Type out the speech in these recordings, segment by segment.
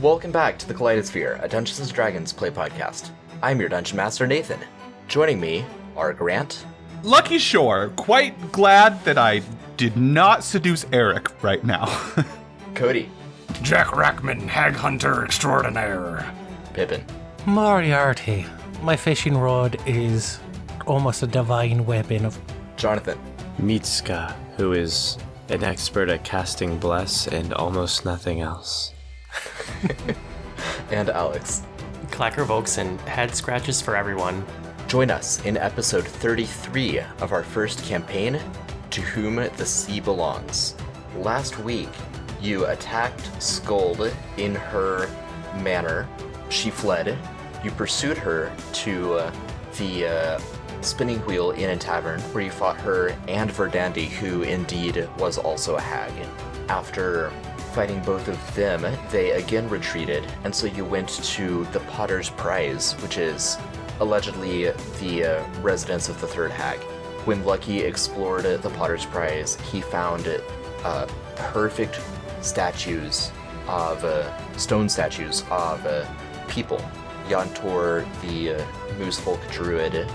Welcome back to the Kaleidosphere, a Dungeons & Dragons Play Podcast. I'm your Dungeon Master, Nathan. Joining me are Grant. Lucky Shore, quite glad that I did not seduce Eric right now. Cody. Jack Rackman, hag hunter extraordinaire. Pippin. Moriarty. My fishing rod is almost a divine weapon of... Jonathan. Mitska, who is an expert at casting Bless and almost nothing else. And Alex. Clacker Vokes and head scratches for everyone. Join us in episode 33 of our first campaign, To Whom the Sea Belongs. Last week, you attacked Skuld in her manor. She fled. You pursued her to the spinning wheel inn and tavern, where you fought her and Verdandi, who indeed was also a hag. After fighting both of them, they again retreated, and so you went to the Potter's Prize, which is allegedly the residence of the third hag. When Lucky explored the Potter's Prize, he found perfect statues of stone statues of people. Yantor, the Moose Folk Druid,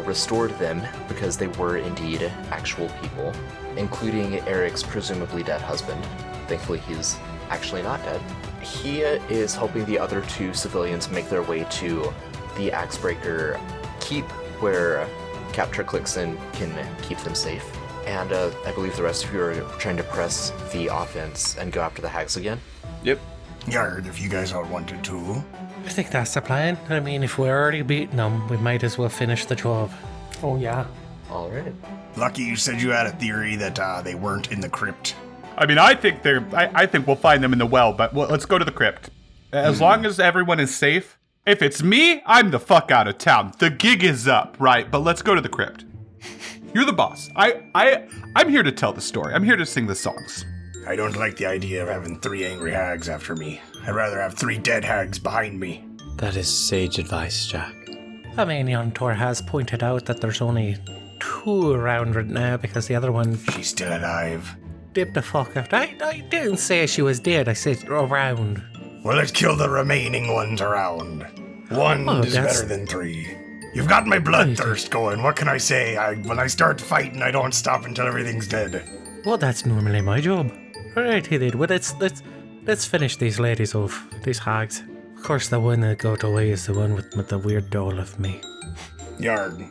restored them because they were indeed actual people, including Eric's presumably dead husband. Thankfully, he's actually not dead. He is helping the other two civilians make their way to the Axebreaker Keep, where Captor Clixon can keep them safe. And I believe the rest of you are trying to press the offense and go after the hags again. Yep. Yard, if you guys all wanted to. I think that's the plan. I mean, if we're already beating them, we might as well finish the job. Oh yeah. All right. Lucky, you said you had a theory that they weren't in the crypt. I mean, I think we'll find them in the well, but let's go to the crypt. As long as everyone is safe. If it's me, I'm the fuck out of town. The gig is up, right? But let's go to the crypt. You're the boss. I'm here to tell the story. I'm here to sing the songs. I don't like the idea of having 3 angry hags after me. I'd rather have 3 dead hags behind me. That is sage advice, Jack. I mean, Yantor has pointed out that there's only 2 around right now because the other one She's still alive. dipped the fuck out. I didn't say she was dead, I said around. Well, let's kill the remaining ones around. 1 is better than 3. You've got my bloodthirst going. What can I say? When I start fighting, I don't stop until everything's dead. Well, that's normally my job. Alright, then. Well, let's finish these ladies off. These hags. Of course, the one that got away is the one with the weird doll of me. Yard.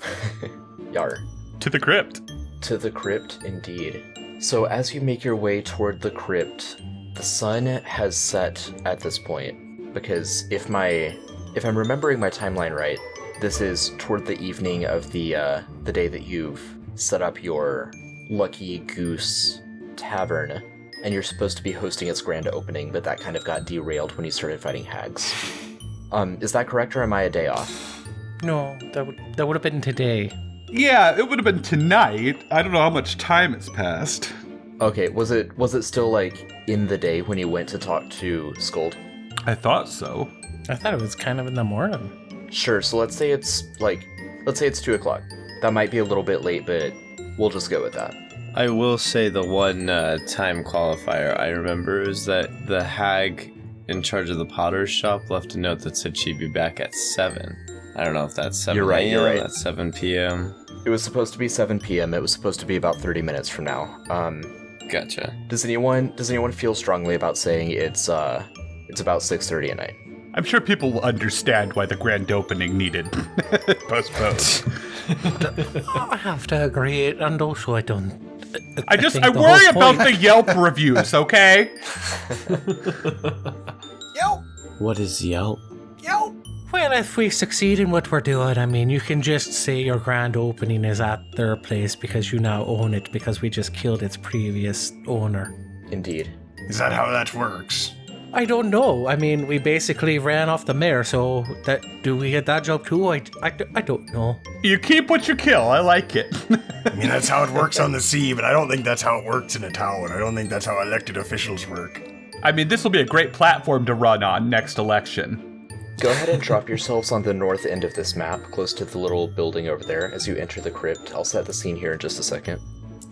Yar. To the crypt. To the crypt, indeed. So as you make your way toward the crypt, the sun has set at this point, because if I'm remembering my timeline right, this is toward the evening of the day that you've set up your Lucky Goose Tavern, and you're supposed to be hosting its grand opening, but that kind of got derailed when you started fighting hags. Is that correct, or am I a day off? No, that would have been today. Yeah, it would have been tonight. I don't know how much time has passed. Okay, was it still like in the day when you went to talk to Skuld? I thought so. I thought it was kind of in the morning. Sure, so let's say it's 2 o'clock. That might be a little bit late, but we'll just go with that. I will say the one time qualifier I remember is that the hag in charge of the potter's shop left a note that said she'd be back at 7. I don't know if that's 7 You're right. That's 7 p.m. It was supposed to be 7 p.m. It was supposed to be about 30 minutes from now. Gotcha. Does anyone feel strongly about saying it's about 6:30 at night? I'm sure people will understand why the grand opening needed postponed. I have to agree, and also I don't... I think the worry whole about point- the Yelp reviews, okay? Yelp! What is Yelp? Yelp! Well, if we succeed in what we're doing, I mean, you can just say your grand opening is at their place because you now own it because we just killed its previous owner. Indeed. Is that how that works? I don't know. I mean, we basically ran off the mayor, so do we get that job too? I don't know. You keep what you kill. I like it. I mean, that's how it works on the sea, but I don't think that's how it works in a town. I don't think that's how elected officials work. I mean, this will be a great platform to run on next election. Go ahead and drop yourselves on the north end of this map, close to the little building over there as you enter the crypt. I'll set the scene here in just a second.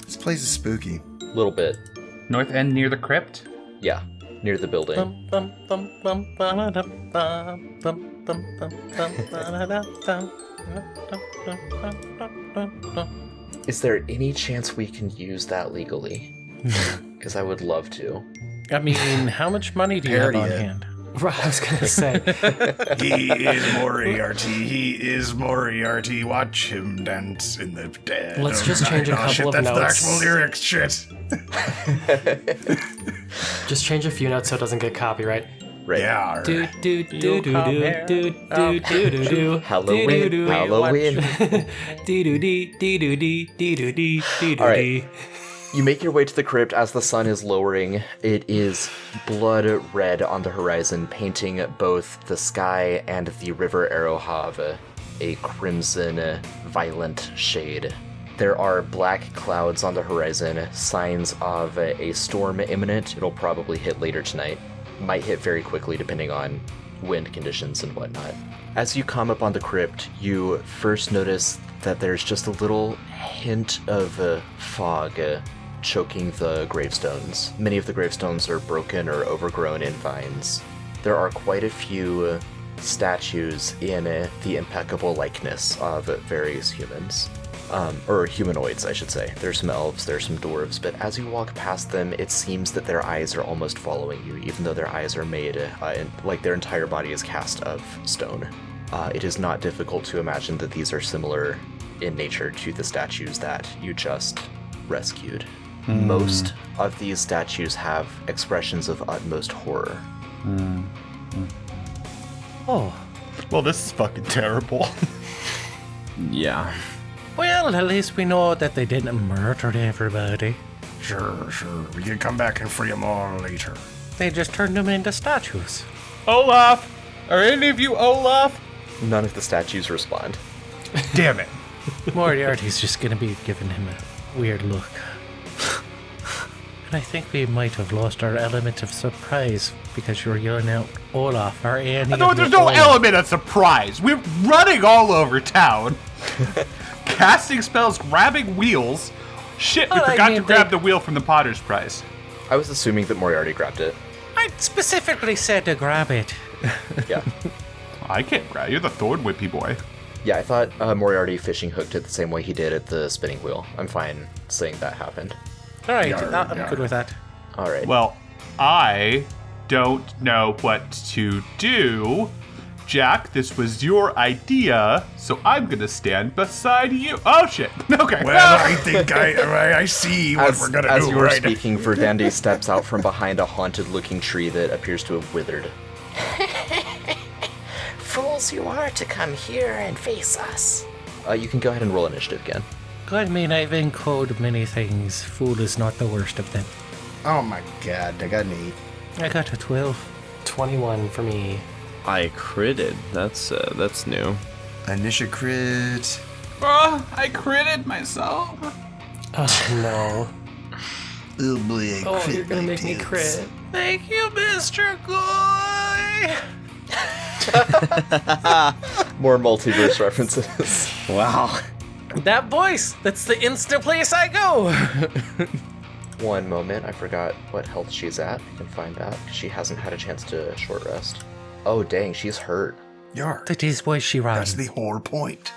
This place is spooky. Little bit. North end near the crypt? Yeah. near the building. Is there any chance we can use that legally? Because I would love to. I mean, how much money do you have on hand? Right, I was gonna say. He is Moriarty. He is Moriarty. Watch him dance in the dead. Let's just change a couple shit, of that's notes. the actual lyrics. Shit. Just change a few notes so it doesn't get copyright. Right. Yeah. Do do do do do do do do do. Halloween. Halloween. Do do do do do do do do do. All right. You make your way to the crypt as the sun is lowering. It is blood red on the horizon, painting both the sky and the river Arrowhav a crimson, violent shade. There are black clouds on the horizon, signs of a storm imminent. It'll probably hit later tonight. Might hit very quickly depending on wind conditions and whatnot. As you come up on the crypt, you first notice that there's just a little hint of fog choking the gravestones. Many of the gravestones are broken or overgrown in vines. There are quite a few statues in the impeccable likeness of various humans. Or humanoids, I should say. There's some elves, there's some dwarves, but as you walk past them, it seems that their eyes are almost following you, even though their eyes are made, like their entire body is cast of stone. It is not difficult to imagine that these are similar in nature to the statues that you just rescued. Most of these statues have expressions of utmost horror. Oh, Well, this is fucking terrible. Yeah. well, at least we know that they didn't murder everybody. Sure. We can come back and free them all later. They just turned them into statues. Olaf! Are any of you Olaf? None of the statues respond. Damn it. Moriarty's just gonna be giving him a weird look. And I think we might have lost our element of surprise because you were yelling out Olaf or any No, of there's the no Olaf. element of surprise. We're running all over town. Casting spells, grabbing wheels. Shit, we Well, I forgot mean, to grab they- the wheel from the Potter's Prize. I was assuming that Moriarty grabbed it. I specifically said to grab it. Yeah. I can't grab. You're the Thorn Whippy boy. Yeah, I thought Moriarty fishing hooked it the same way he did at the spinning wheel. I'm fine saying that happened. All right, Yarr, I'm yarr. good with that. All right. Well, I don't know what to do. Jack, this was your idea, so I'm gonna stand beside you. Oh shit. Okay. Well, I think I see what we're gonna as do you were right speaking, Verdandi steps out from behind a haunted-looking tree that appears to have withered. Fools you are to come here and face us. You can go ahead and roll initiative again. I mean, I've encoded many things. Fool is not the worst of them. Oh my god, I got an 8. I got a 12. 21 for me. I critted. That's new. Initial crit. Oh, I critted myself. Oh no. Oh boy, Oh, you're gonna make me crit. Thank you, Mr. Goy! More multiverse references. Wow. That voice! That's the instant place I go! One moment, I forgot what health she's at. I can find that. She hasn't had a chance to short rest. Oh dang, she's hurt. Yar. That is why she ran. That's the whole point.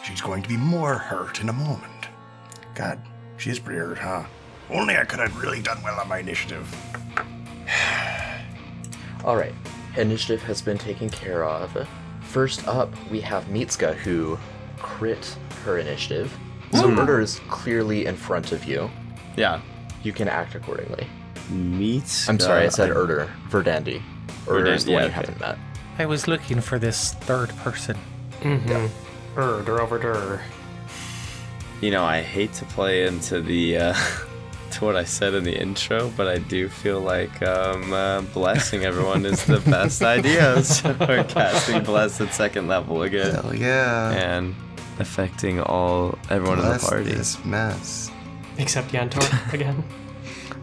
She's going to be more hurt in a moment. God, she's pretty hurt, huh? Only I could have really done well on my initiative. Alright, initiative has been taken care of. First up, we have Mitska, who crit her initiative. So murder is clearly in front of you. Yeah. You can act accordingly. Meat. I'm sorry, I said Erder. Verdandi. Erder is the one you okay. haven't met. I was looking for this third person. Der over der. You know, I hate to play into the to what I said in the intro, but I do feel like blessing everyone is the best idea. So we're casting bless at second level again. Hell yeah. And affecting everyone in the Bless party. this mess. Except Yantor again.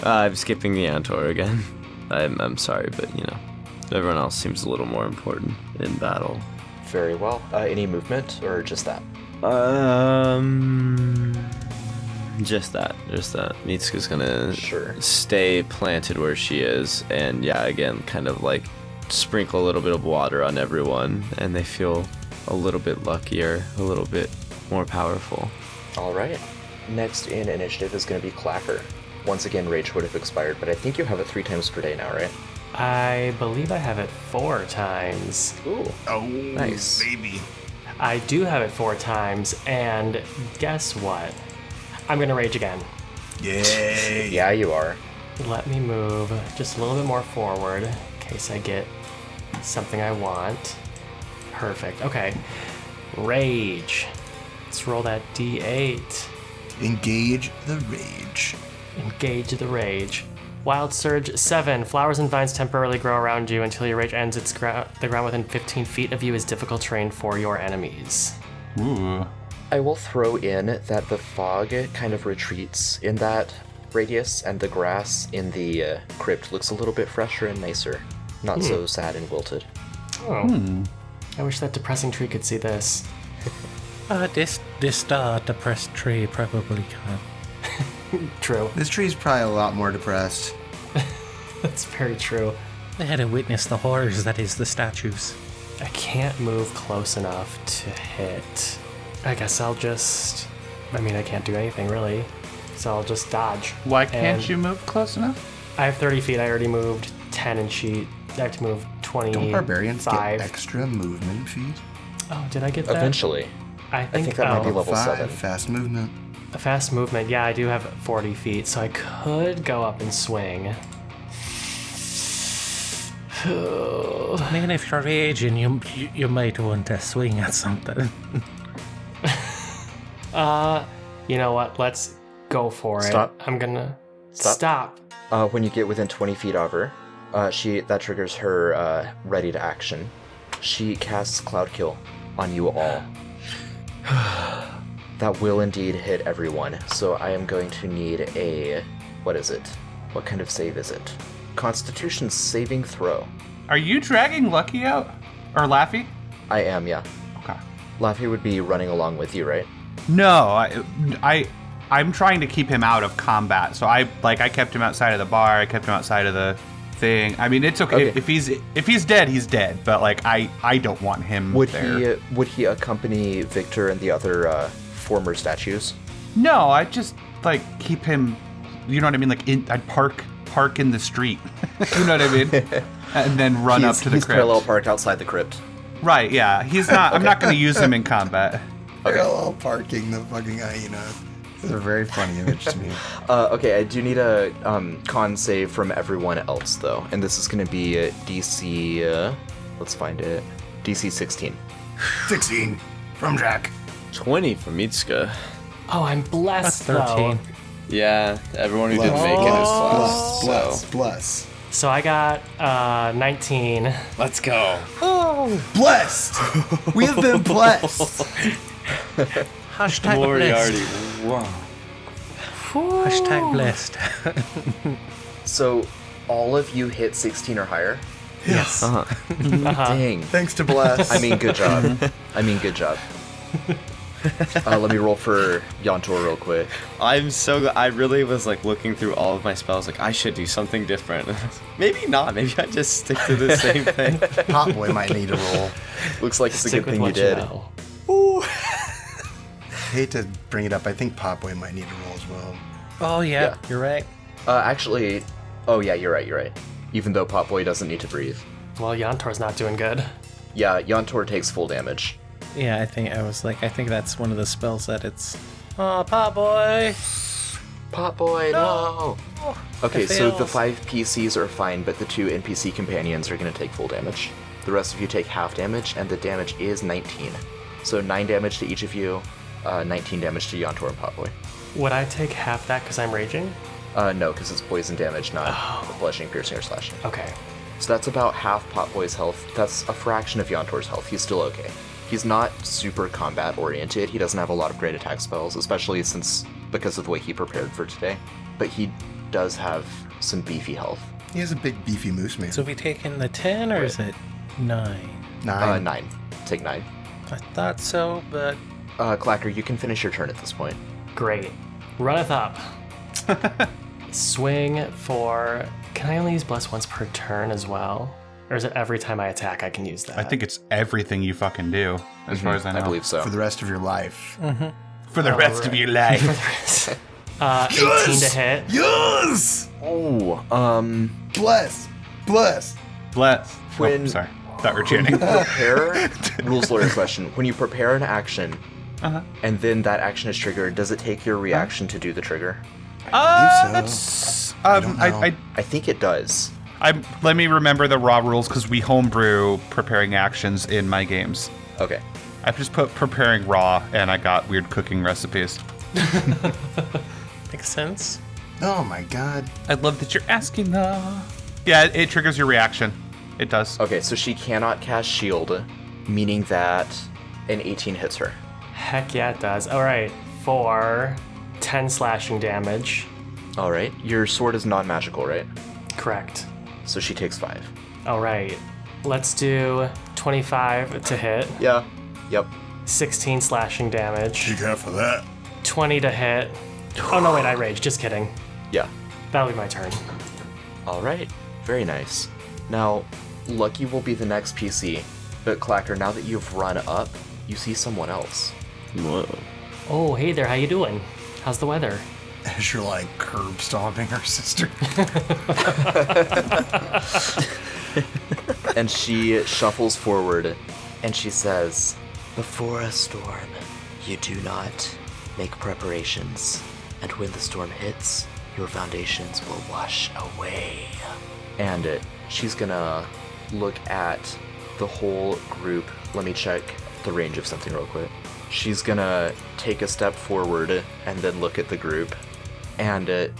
I'm skipping the Antor again. I'm sorry, but you know, everyone else seems a little more important in battle. Very well. Any movement, or just that? Just that. Mitsuka's gonna Sure. stay planted where she is, and yeah, again, kind of like sprinkle a little bit of water on everyone, and they feel a little bit luckier, a little bit more powerful. All right. Next in initiative is going to be Clacker. Once again, Rage would have expired, but I think you have it 3 times per day now, right? I believe I have it 4 times. Ooh. Oh, Nice. baby. I do have it 4 times, and guess what? I'm gonna rage again. Yay. Yeah, you are. Let me move just a little bit more forward in case I get something I want. Perfect. Okay. Rage. Let's roll that D8. Engage the rage. Engage the rage. Wild Surge 7. Flowers and vines temporarily grow around you until your rage ends. The ground within 15 feet of you is difficult terrain for your enemies. Ooh. I will throw in that the fog kind of retreats in that radius, and the grass in the crypt looks a little bit fresher and nicer. Not so sad and wilted. Oh. I wish that depressing tree could see this. This depressed tree probably can. True. This tree's probably a lot more depressed. That's very true. They had to witness the horrors that is the statues. I can't move close enough to hit. I guess I'll just... I mean, I can't do anything, really. So I'll just dodge. Why can't And you move close enough? I have 30 feet. I already moved 10 in sheet. I have to move 25. Don't barbarians get extra movement feet? Oh, did I get that? Eventually. I I think that might be level 5, 7. fast movement. A fast movement. Yeah, I do have 40 feet, so I could go up and swing. I mean, if you're raging, you might want to swing at something. You know what? Let's go for Stop. it. I'm gonna... Stop. Stop. When you get within 20 feet of her, that triggers her ready to action. She casts Cloud Kill on you all. That will indeed hit everyone, so I am going to need a... What is it? What kind of save is it? Constitution saving throw. Are you dragging Lucky out? Or Laffy? I am, yeah. Okay. Laffy would be running along with you, right? No, I'm trying to keep him out of combat. So I kept him outside of the bar. I kept him outside of the thing. I mean, it's okay. If he's dead, he's dead. But like I don't want him there. Would he accompany Victor and the other former statues? No, I just like keep him. You know what I mean? Like I'd park in the street. You know what I mean? And then run up to the he's crypt. parallel parked outside the crypt. Right? Yeah. He's not. I'm not going to use him in combat. Parallel parking the fucking hyena. It's a very funny image to me. Okay, I do need a con save from everyone else, though. And this is going to be DC... let's find it. DC 16. 16 from Jack. 20 for Mitsuka. Oh, I'm blessed, That's 13. though. Yeah, everyone who didn't make it is blessed. So. Bless. So I got 19. Let's go. Blessed! We have been blessed! Hashtag Moriarty. blessed. Wow. Hashtag blessed. So, all of you hit 16 or higher? Yes. Dang. Thanks to Bless. I mean, good job. Good job. Let me roll for Yontor real quick. I'm so glad. I really was like looking through all of my spells, like I should do something different. Maybe not. Maybe I just stick to the same thing. Potboy might need a roll. Looks like it's a Stick good with thing you what did. know. Hate to bring it up. I think Potboy might need a roll as well. Oh, yeah, you're right. Actually, oh yeah, you're right. Even though Potboy doesn't need to breathe. Well, Yontor's not doing good. Yeah, Yontor takes full damage. Yeah, I think that's one of the spells that it's... Oh, Pop Boy! Potboy, no! Okay, it so the fails. 5 PCs are fine, but the 2 NPC companions are going to take full damage. The rest of you take half damage, and the damage is 19. So 9 damage to each of you, 19 damage to Yontor and Potboy. Would I take half that because I'm raging? No, because it's poison damage, not bludgeoning, piercing, or slashing. Okay. So that's about half Potboy's health. That's a fraction of Yontor's health. He's still okay. He's not super combat oriented. He doesn't have a lot of great attack spells, especially because of the way he prepared for today. But he does have some beefy health. He has a big beefy moose man. So we taking the 10 or is it 9? 9. 9. Take 9. I thought so, but... Clacker, you can finish your turn at this point. Great. runneth up. Swing for... Can I only use bless once per turn as well? Or is it every time I attack I can use that? I think it's everything you fucking do, as far as I know. I believe so. For the rest of your life. For the rest of your life. 18 to hit. Yes! Oh, Bless! Bless. When- Sorry. Thought we were chanting. prepare, rules lawyer question. When you prepare an action, and then that action is triggered, does it take your reaction to do the trigger? That's... don't know. I think it does. Let me remember the raw rules, because we homebrew preparing actions in my games. Okay. I've just put preparing raw, and I got weird cooking recipes. Makes sense. Oh my god. I love that you're asking, though. Yeah, it triggers your reaction. It does. Okay, so she cannot cast shield, meaning that an 18 hits her. Heck yeah, it does. All right, for 10 slashing damage. All right. Your sword is non-magical, right? Correct. So she takes 5. All right, let's do 25 to hit, Yeah. Yep. 16 slashing damage, Take half of that. 20 to hit. Oh no, wait, I rage. Just kidding. Yeah. That'll be my turn. All right. Very nice. Now, Lucky will be the next PC, but Clacker, now that you've run up, you see someone else. Whoa. Oh, hey there, how you doing? How's the weather? As you're like curb stomping her sister. And she shuffles forward, and she says, Before a storm, you do not make preparations, and when the storm hits, your foundations will wash away. and she's gonna look at the whole group. Let me check the range of something real quick. She's gonna take a step forward and then look at the group, and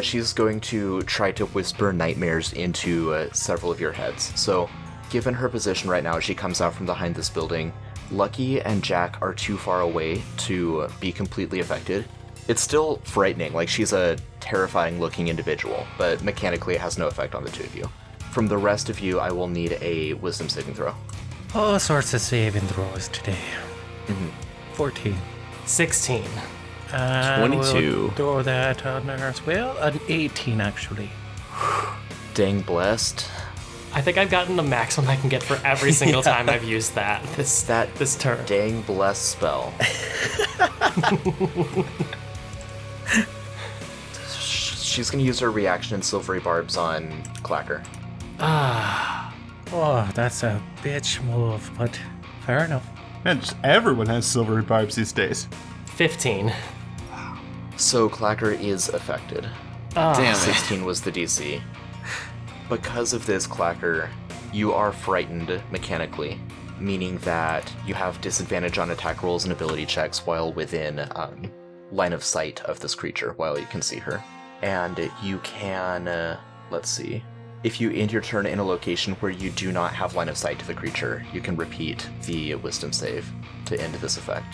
she's going to try to whisper nightmares into several of your heads. So, given her position right now, she comes out from behind this building. Lucky and Jack are too far away to be completely affected. It's still frightening, like she's a terrifying looking individual, but mechanically it has no effect on the two of you. From the rest of you, I will need a wisdom saving throw. All sorts of saving throws today. 14. 16. 22. We'll throw that on there as well. An 18, actually. Dang blessed. I think I've gotten the maximum I can get for every single time I've used that this turn. Dang blessed spell. She's gonna use her reaction and silvery barbs on Clacker. Oh, that's a bitch move, but fair enough. Man, just everyone has silvery barbs these days. 15. So Clacker is affected. Damn it. 16 was the DC. Because of this, Clacker, you are frightened mechanically, meaning that you have disadvantage on attack rolls and ability checks while within line of sight of this creature, while you can see her. And you can, let's see, if you end your turn in a location where you do not have line of sight to the creature, you can repeat the wisdom save to end this effect.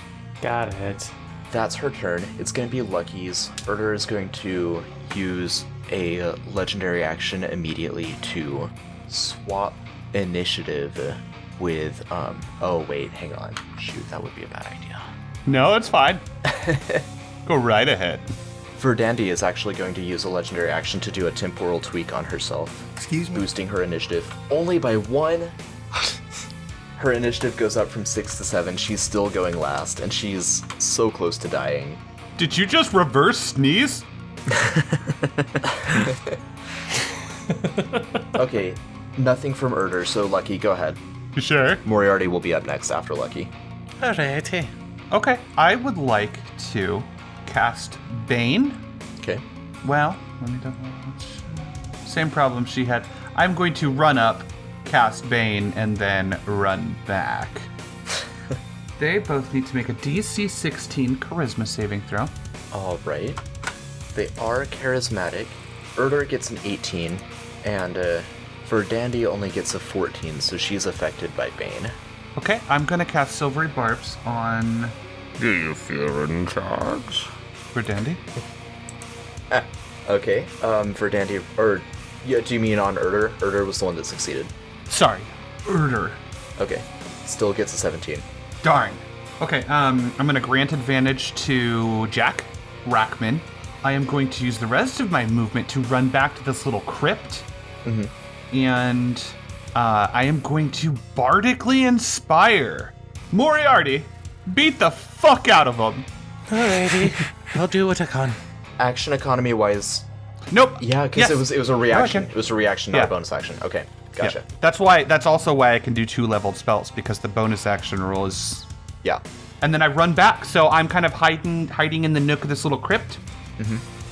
Got it. That's her turn. It's going to be Lucky's. Urder is going to use a legendary action immediately to swap initiative with, oh wait, hang on. Shoot, that would be a bad idea. No, it's fine. Go right ahead. Verdandi is actually going to use a legendary action to do a temporal tweak on herself, Excuse me? boosting her initiative only by 1. Her initiative goes up from 6 to 7. She's still going last, and she's so close to dying. Did you just reverse sneeze? Okay, nothing from Urder, so Lucky, go ahead. You sure? Moriarty will be up next after Lucky. Alrighty. Okay, I would like to cast Bane. Okay. Well, let me double. Same problem she had. I'm going to run up, cast Bane, and then run back. They both need to make a DC 16 Charisma saving throw. All right. They are charismatic. Urder gets an 18, and Verdandi only gets a 14, so she's affected by Bane. Okay, I'm gonna cast Silvery Barbs on. Do you feel in charge? Verdandi. Okay, Verdandi, or yeah, do you mean on Urder? Urder was the one that succeeded. Sorry, Urder. Okay, still gets a 17. Darn. Okay, I'm gonna grant advantage to Jack. Rackman, I am going to use the rest of my movement to run back to this little crypt. And I am going to bardically inspire Moriarty. Beat the fuck out of him. Alrighty, I'll do what I can. Action economy wise. Nope. Yeah, because it was a reaction. Okay. It was a reaction, not a bonus action. Okay, gotcha. Yeah. That's also why I can do 2-leveled spells, because the bonus action rule is. Yeah. And then I run back, so I'm kind of hiding in the nook of this little crypt.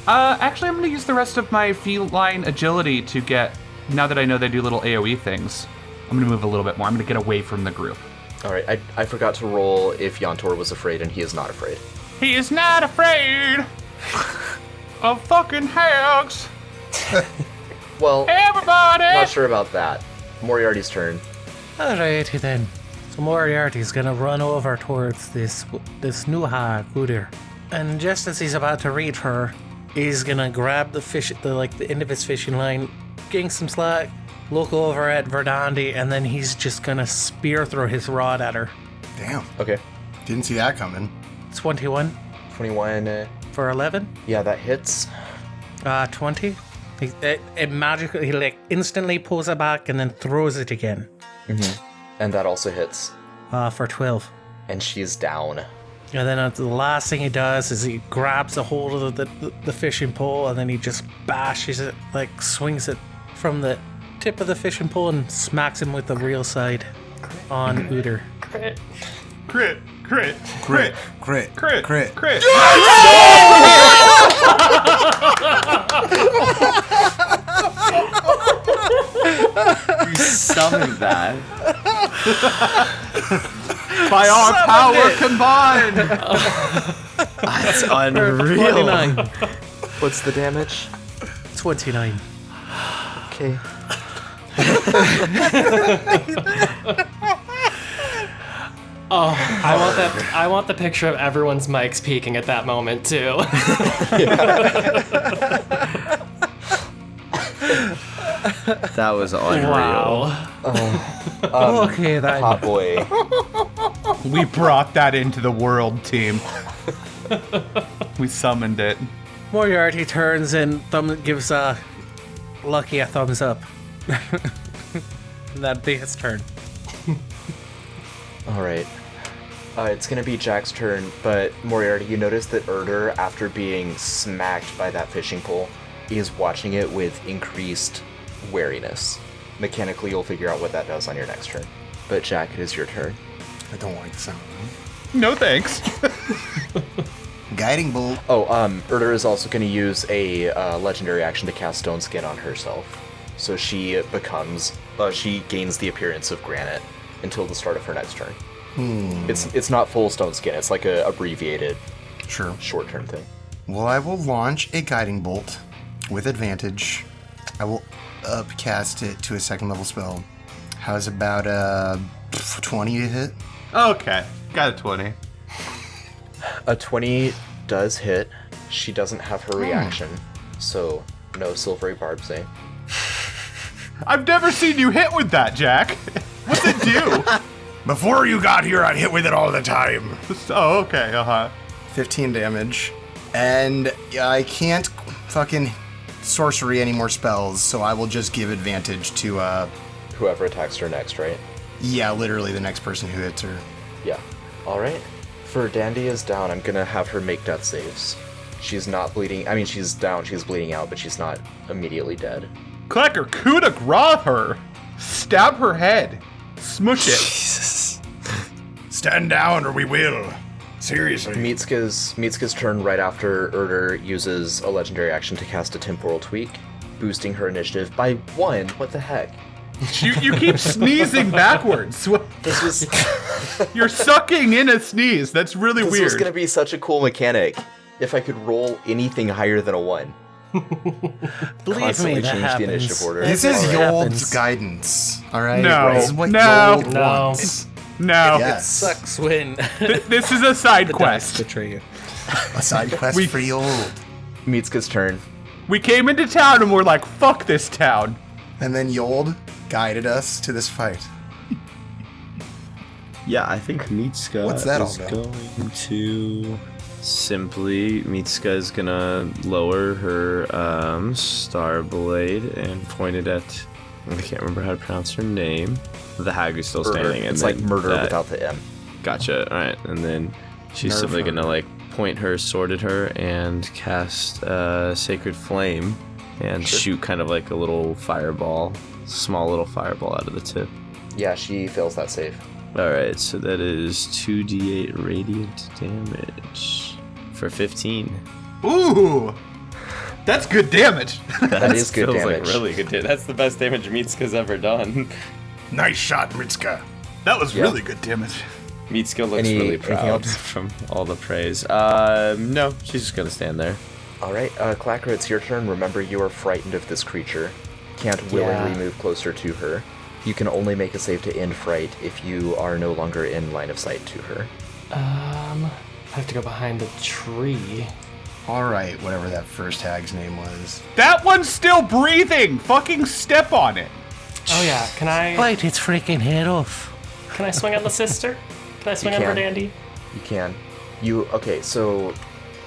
Actually, I'm going to use the rest of my feline agility to get. Now that I know they do little AoE things, I'm going to move a little bit more. I'm going to get away from the group. All right. I forgot to roll if Yantor was afraid, and he is not afraid. He is not afraid of fucking hags. Well, Everybody! not sure about that. Moriarty's turn. Alrighty then. So Moriarty's gonna run over towards this new hag, Udir. And just as he's about to reach her, he's gonna grab the end of his fishing line, gain some slack, look over at Verdandi, and then he's just gonna spear throw his rod at her. Damn. Okay. Didn't see that coming. 21 21. for 11. Yeah, that hits. 20. It magically, he instantly pulls it back and then throws it again. And that also hits. For 12. And she's down. And then the last thing he does is he grabs a hold of the fishing pole, and then he just bashes it, swings it from the tip of the fishing pole and smacks him with the real side on Udir. Crit. Crit. Crit. Crit. Crit. Crit. Crit. You summoned that. By our power combined. That's unreal. 29. What's the damage? 29. Okay. I want the picture of everyone's mics peaking at that moment too. That was unreal. Wow. Okay, then. Hot boy. We brought that into the world, team. We summoned it. Moriarty turns and gives Lucky a thumbs up. That'd be his turn. All right. It's going to be Jack's turn, but Moriarty, you notice that Erder, after being smacked by that fishing pole, is watching it with increased wariness. Mechanically, you'll figure out what that does on your next turn. But Jack, it is your turn. I don't like the sound. No thanks. Guiding bolt. Oh, Erder is also going to use a legendary action to cast Stone Skin on herself. So she gains the appearance of granite until the start of her next turn. It's not full Stone Skin, it's like a abbreviated short-term thing. Well, I will launch a guiding bolt with advantage. I will upcast it to a 2nd level spell. How's about 20 to hit? Okay, got a 20. A 20 does hit. She doesn't have her reaction, so no silvery barbs, eh? I've never seen you hit with that, Jack. What's it do? Before you got here, I'd hit with it all the time. Oh, okay, 15 damage. And I can't fucking sorcery any more spells, so I will just give advantage to, Whoever attacks her next, right? yeah, literally the next person who hits her. Yeah. Alright. For Dandy is down, I'm gonna have her make death saves. She's not bleeding. I mean, she's down, she's bleeding out, but she's not immediately dead. Klecker, coup de grace her. Stab her head. Smush it. Stand down or we will. Seriously. Mitsuka's turn right after Erder uses a legendary action to cast a temporal tweak, boosting her initiative by 1. What the heck? You keep sneezing backwards. This was You're sucking in a sneeze. That's really this weird. was gonna be such a cool mechanic if I could roll anything higher than a 1. Believe Constantly me, that change happens. the initiative order. This is Alright. Yold's Happens. guidance, alright? No. This is what No. Yold No. wants. No. Yes. Sucks when This is a side the dice quest. betray you. A side quest for Yold. Mitsuka's turn. We came into town and we're like, fuck this town. And then Yold guided us to this fight. Yeah, I think Mitsuka What's that all is about? going to simply, Mitsuka is gonna lower her star blade and point it at, I can't remember how to pronounce her name. The hag is still standing. And it's like murder that, without the M. Gotcha. All right, and then she's simply gonna like point her sword at her and cast Sacred Flame and shoot kind of like a little fireball, small little fireball out of the tip. Yeah, she fails that save. All right, so that is 2d8 radiant damage for 15. Ooh, that's good damage. That is good feels damage. Like really good damage. That's the best damage Mitsuka's ever done. Nice shot, Mitsuka. That was really good damage. Mitsuka looks really proud from all the praise. No, she's just gonna stand there. All right, Clacker, it's your turn. Remember, you are frightened of this creature. Can't willingly move closer to her. You can only make a save to end fright if you are no longer in line of sight to her. I have to go behind the tree. All right, whatever that first hag's name was. That one's still breathing. Fucking step on it. Oh yeah, can I Bite its freaking head off. swing on the sister? Can I swing on can. Verdandy? You can. Okay, so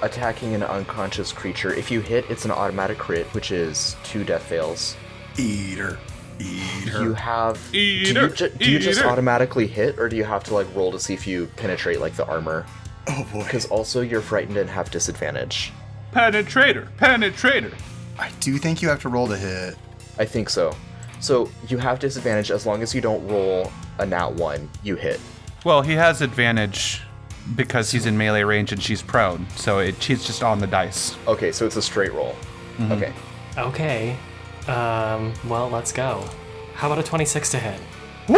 attacking an unconscious creature. If you hit, it's an automatic crit, which is 2 death fails. Eat her. You have. Do you just automatically hit, or do you have to like roll to see if you penetrate like the armor? Oh boy. Because also you're frightened and have disadvantage. Penetrator. I do think you have to roll to hit. I think so. So you have disadvantage as long as you don't roll a nat 1, you hit. Well, he has advantage because he's in melee range and she's prone, so she's just on the dice. Okay, so it's a straight roll. Mm-hmm. Okay. Okay. Well, let's go. How about a 26 to hit? Woo!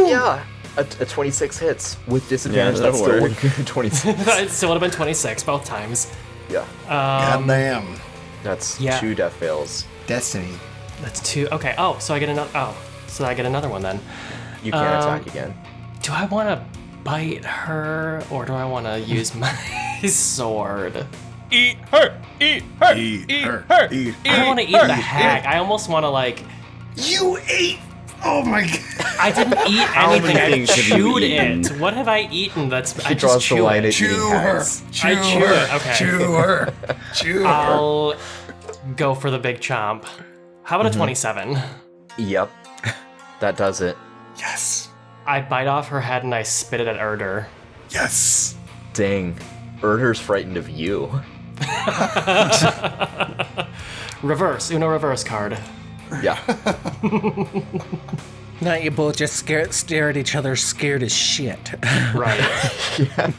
Yeah. A 26 hits with disadvantage. Yeah, that's that'll still 26. It still would have been 26 both times. Yeah. Goddamn. That's 2 death fails. Destiny. That's 2. Okay. Oh, so I get another. Oh, so I get another one then. You can't attack again. Do I want to bite her or do I want to use my sword? Eat her. Eat her. I don't want to eat the hag. I almost want to like. You ate. Oh my god. I didn't eat anything. I things have you chewed eaten? it. What have I eaten? I He just draws the chew line it. at Chew eating her. hags. Chew I chew her. it, okay. Chew her. Chew her. I'll go for the big chomp. How about a 27? Yep. That does it. Yes. I bite off her head and I spit it at Erder. Yes. Dang. Erder's frightened of you. Reverse. Uno reverse card. Yeah. Now you both just stare at each other, scared as shit. Right. Yeah.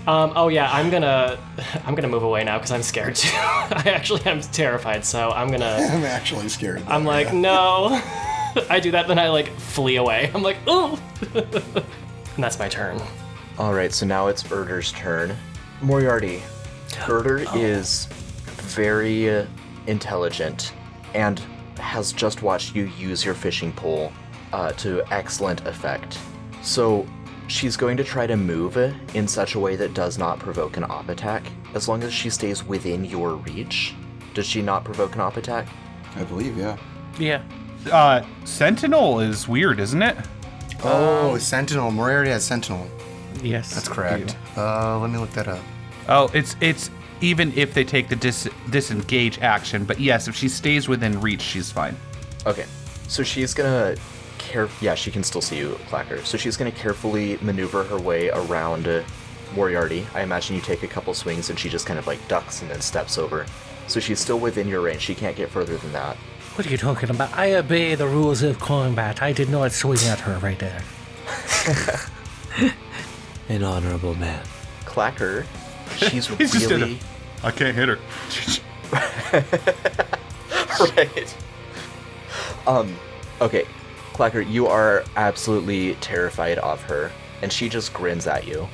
Oh yeah, I'm gonna move away now because I'm scared too. I actually am terrified, so I'm actually scared. I'm like, no. I do that, then I like flee away. I'm like, ooh. And that's my turn. All right, so now it's Erder's turn. Moriarty. Erder is very intelligent and has just watched you use your fishing pole to excellent effect. So she's going to try to move in such a way that does not provoke an op attack, as long as she stays within your reach. Does she not provoke an op attack? I believe, yeah. Yeah. Sentinel is weird, isn't it? Oh, Sentinel. Moriarty has Sentinel. Yes. That's correct. Let me look that up. Oh, it's even if they take the disengage action, but yes, if she stays within reach, she's fine. Okay, so she's gonna yeah, she can still see you, Clacker. So she's gonna carefully maneuver her way around Moriarty. I imagine you take a couple swings and she just kind of like ducks and then steps over. So she's still within your range. She can't get further than that. What are you talking about? I obey the rules of combat. I did not swing at her right there. An honorable man. Clacker, she's He's just in really... I can't hit her. Right. Okay, Clacker, you are absolutely terrified of her, and she just grins at you.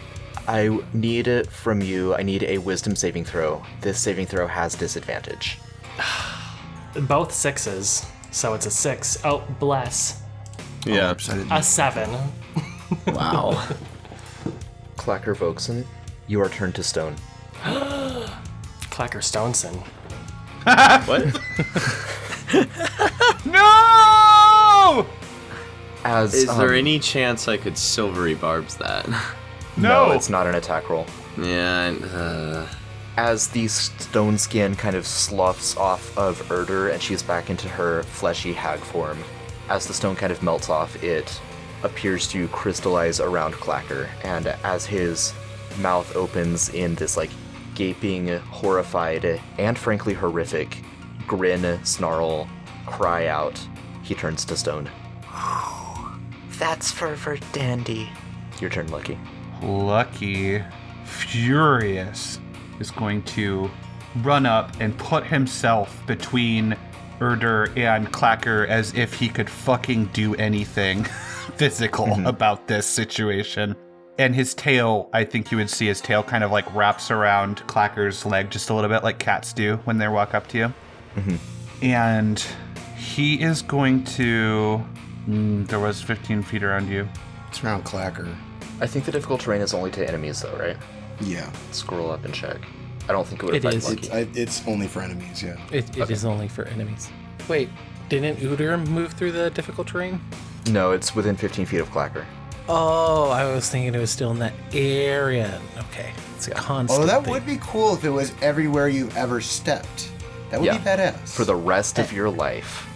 I need it from you. I need a wisdom saving throw. This saving throw has disadvantage. Both 6s, so it's a 6. Oh, bless. Yeah. A 7. Wow. Clacker Vokson, you are turned to stone. Clacker Stoneson. What? No! As Is there any chance I could silvery barbs that? No. it's not an attack roll. Yeah. As the stone skin kind of sloughs off of Erder and she's back into her fleshy hag form, as the stone kind of melts off, it appears to crystallize around Clacker, and as his mouth opens in this like gaping, horrified, and frankly horrific grin, snarl, cry out, he turns to stone. That's for Dandy. Your turn, Lucky. Lucky, furious, is going to run up and put himself between Erder and Clacker as if he could fucking do anything physical about this situation. And his tail, I think you would see his tail kind of like wraps around Clacker's leg just a little bit like cats do when they walk up to you. And he is going to... there was 15 feet around you. It's around Clacker. I think the difficult terrain is only to enemies though, right? Yeah. Scroll up and check. I don't think it would It affect is. Lucky. It's only for enemies, yeah. It is only for enemies. Wait, didn't Udir move through the difficult terrain? No, it's within 15 feet of Clacker. Oh, I was thinking it was still in that area. Okay, it's a constant Oh, that thing. would be cool if it was everywhere you've ever stepped. That would be badass. For the rest of your life.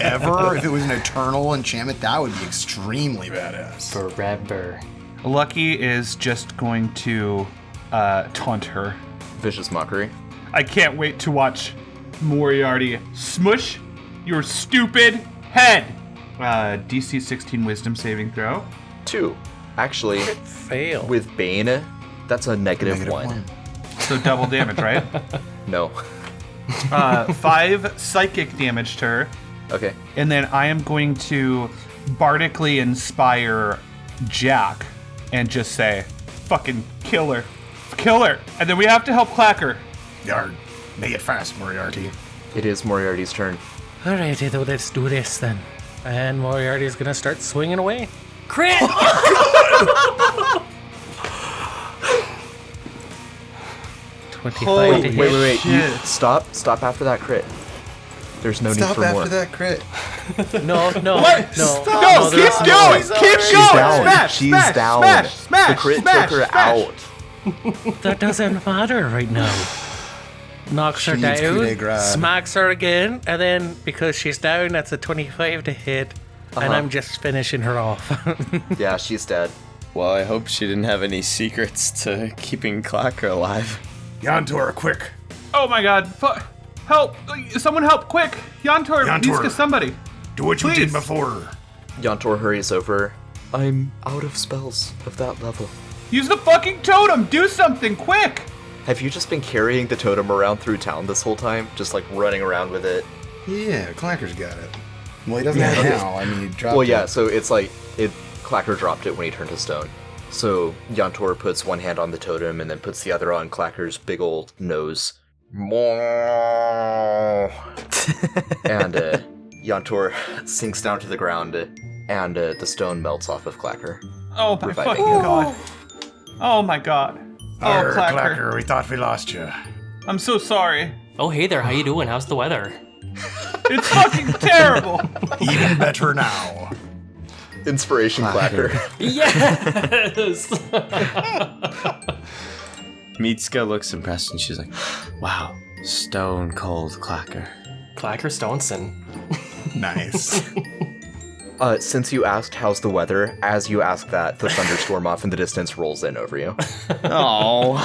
ever, if it was an eternal enchantment, that would be extremely badass. Forever. Lucky is just going to taunt her. Vicious mockery. I can't wait to watch Moriarty smush your stupid head. DC 16 wisdom saving throw. 2. Actually, Fail. with Bane, that's a negative one. So double damage, right? No. 5 psychic damage to her. Okay. And then I am going to bardically inspire Jack and just say, fucking kill her. Kill her. And then we have to help Clacker. Yard. May it fast, Moriarty. It is Moriarty's turn. Alrighty, though, let's do this then. And Moriarty's gonna start swinging away. Crit! 25 to hit. Wait. You stop after that crit. There's no need Stop for after more. that crit. No. What? No, No, there keep is going. no- Keep She's going. down. Smash, She's smash, down. Smash, smash, The crit smash, took her smash. out. That doesn't matter right now. Knocks her She needs coup de down, grace. smacks her again, and then because she's down, that's a 25 to hit, and I'm just finishing her off. Yeah, she's dead. Well, I hope she didn't have any secrets to keeping Clacker alive. Yantor, quick. Oh my god. Help. Someone help, quick. Yantor needs Yantor. to somebody. Do what you Please. did before. Yantor hurries over. I'm out of spells of that level. Use the fucking totem. Do something, quick. Have you just been carrying the totem around through town this whole time? Just like running around with it? Yeah, Clacker's got it. Well, he doesn't have it now. I mean, he dropped Well, yeah, it. so it's like, Clacker dropped it when he turned to stone. So Yantor puts one hand on the totem and then puts the other on Clacker's big old nose. And Yantor sinks down to the ground and the stone melts off of Clacker. Oh my Reviving fucking him. god. Oh my god. Oh, Arr, Clacker. Clacker, we thought we lost you. I'm so sorry. Oh, hey there. How you doing? How's the weather? It's fucking terrible. Even better now. Inspiration Clacker. Yes! Mitska looks impressed and she's like, wow, stone cold Clacker. Clacker Stoneson. Nice. Since you asked how's the weather, as you ask that, the thunderstorm off in the distance rolls in over you. Oh.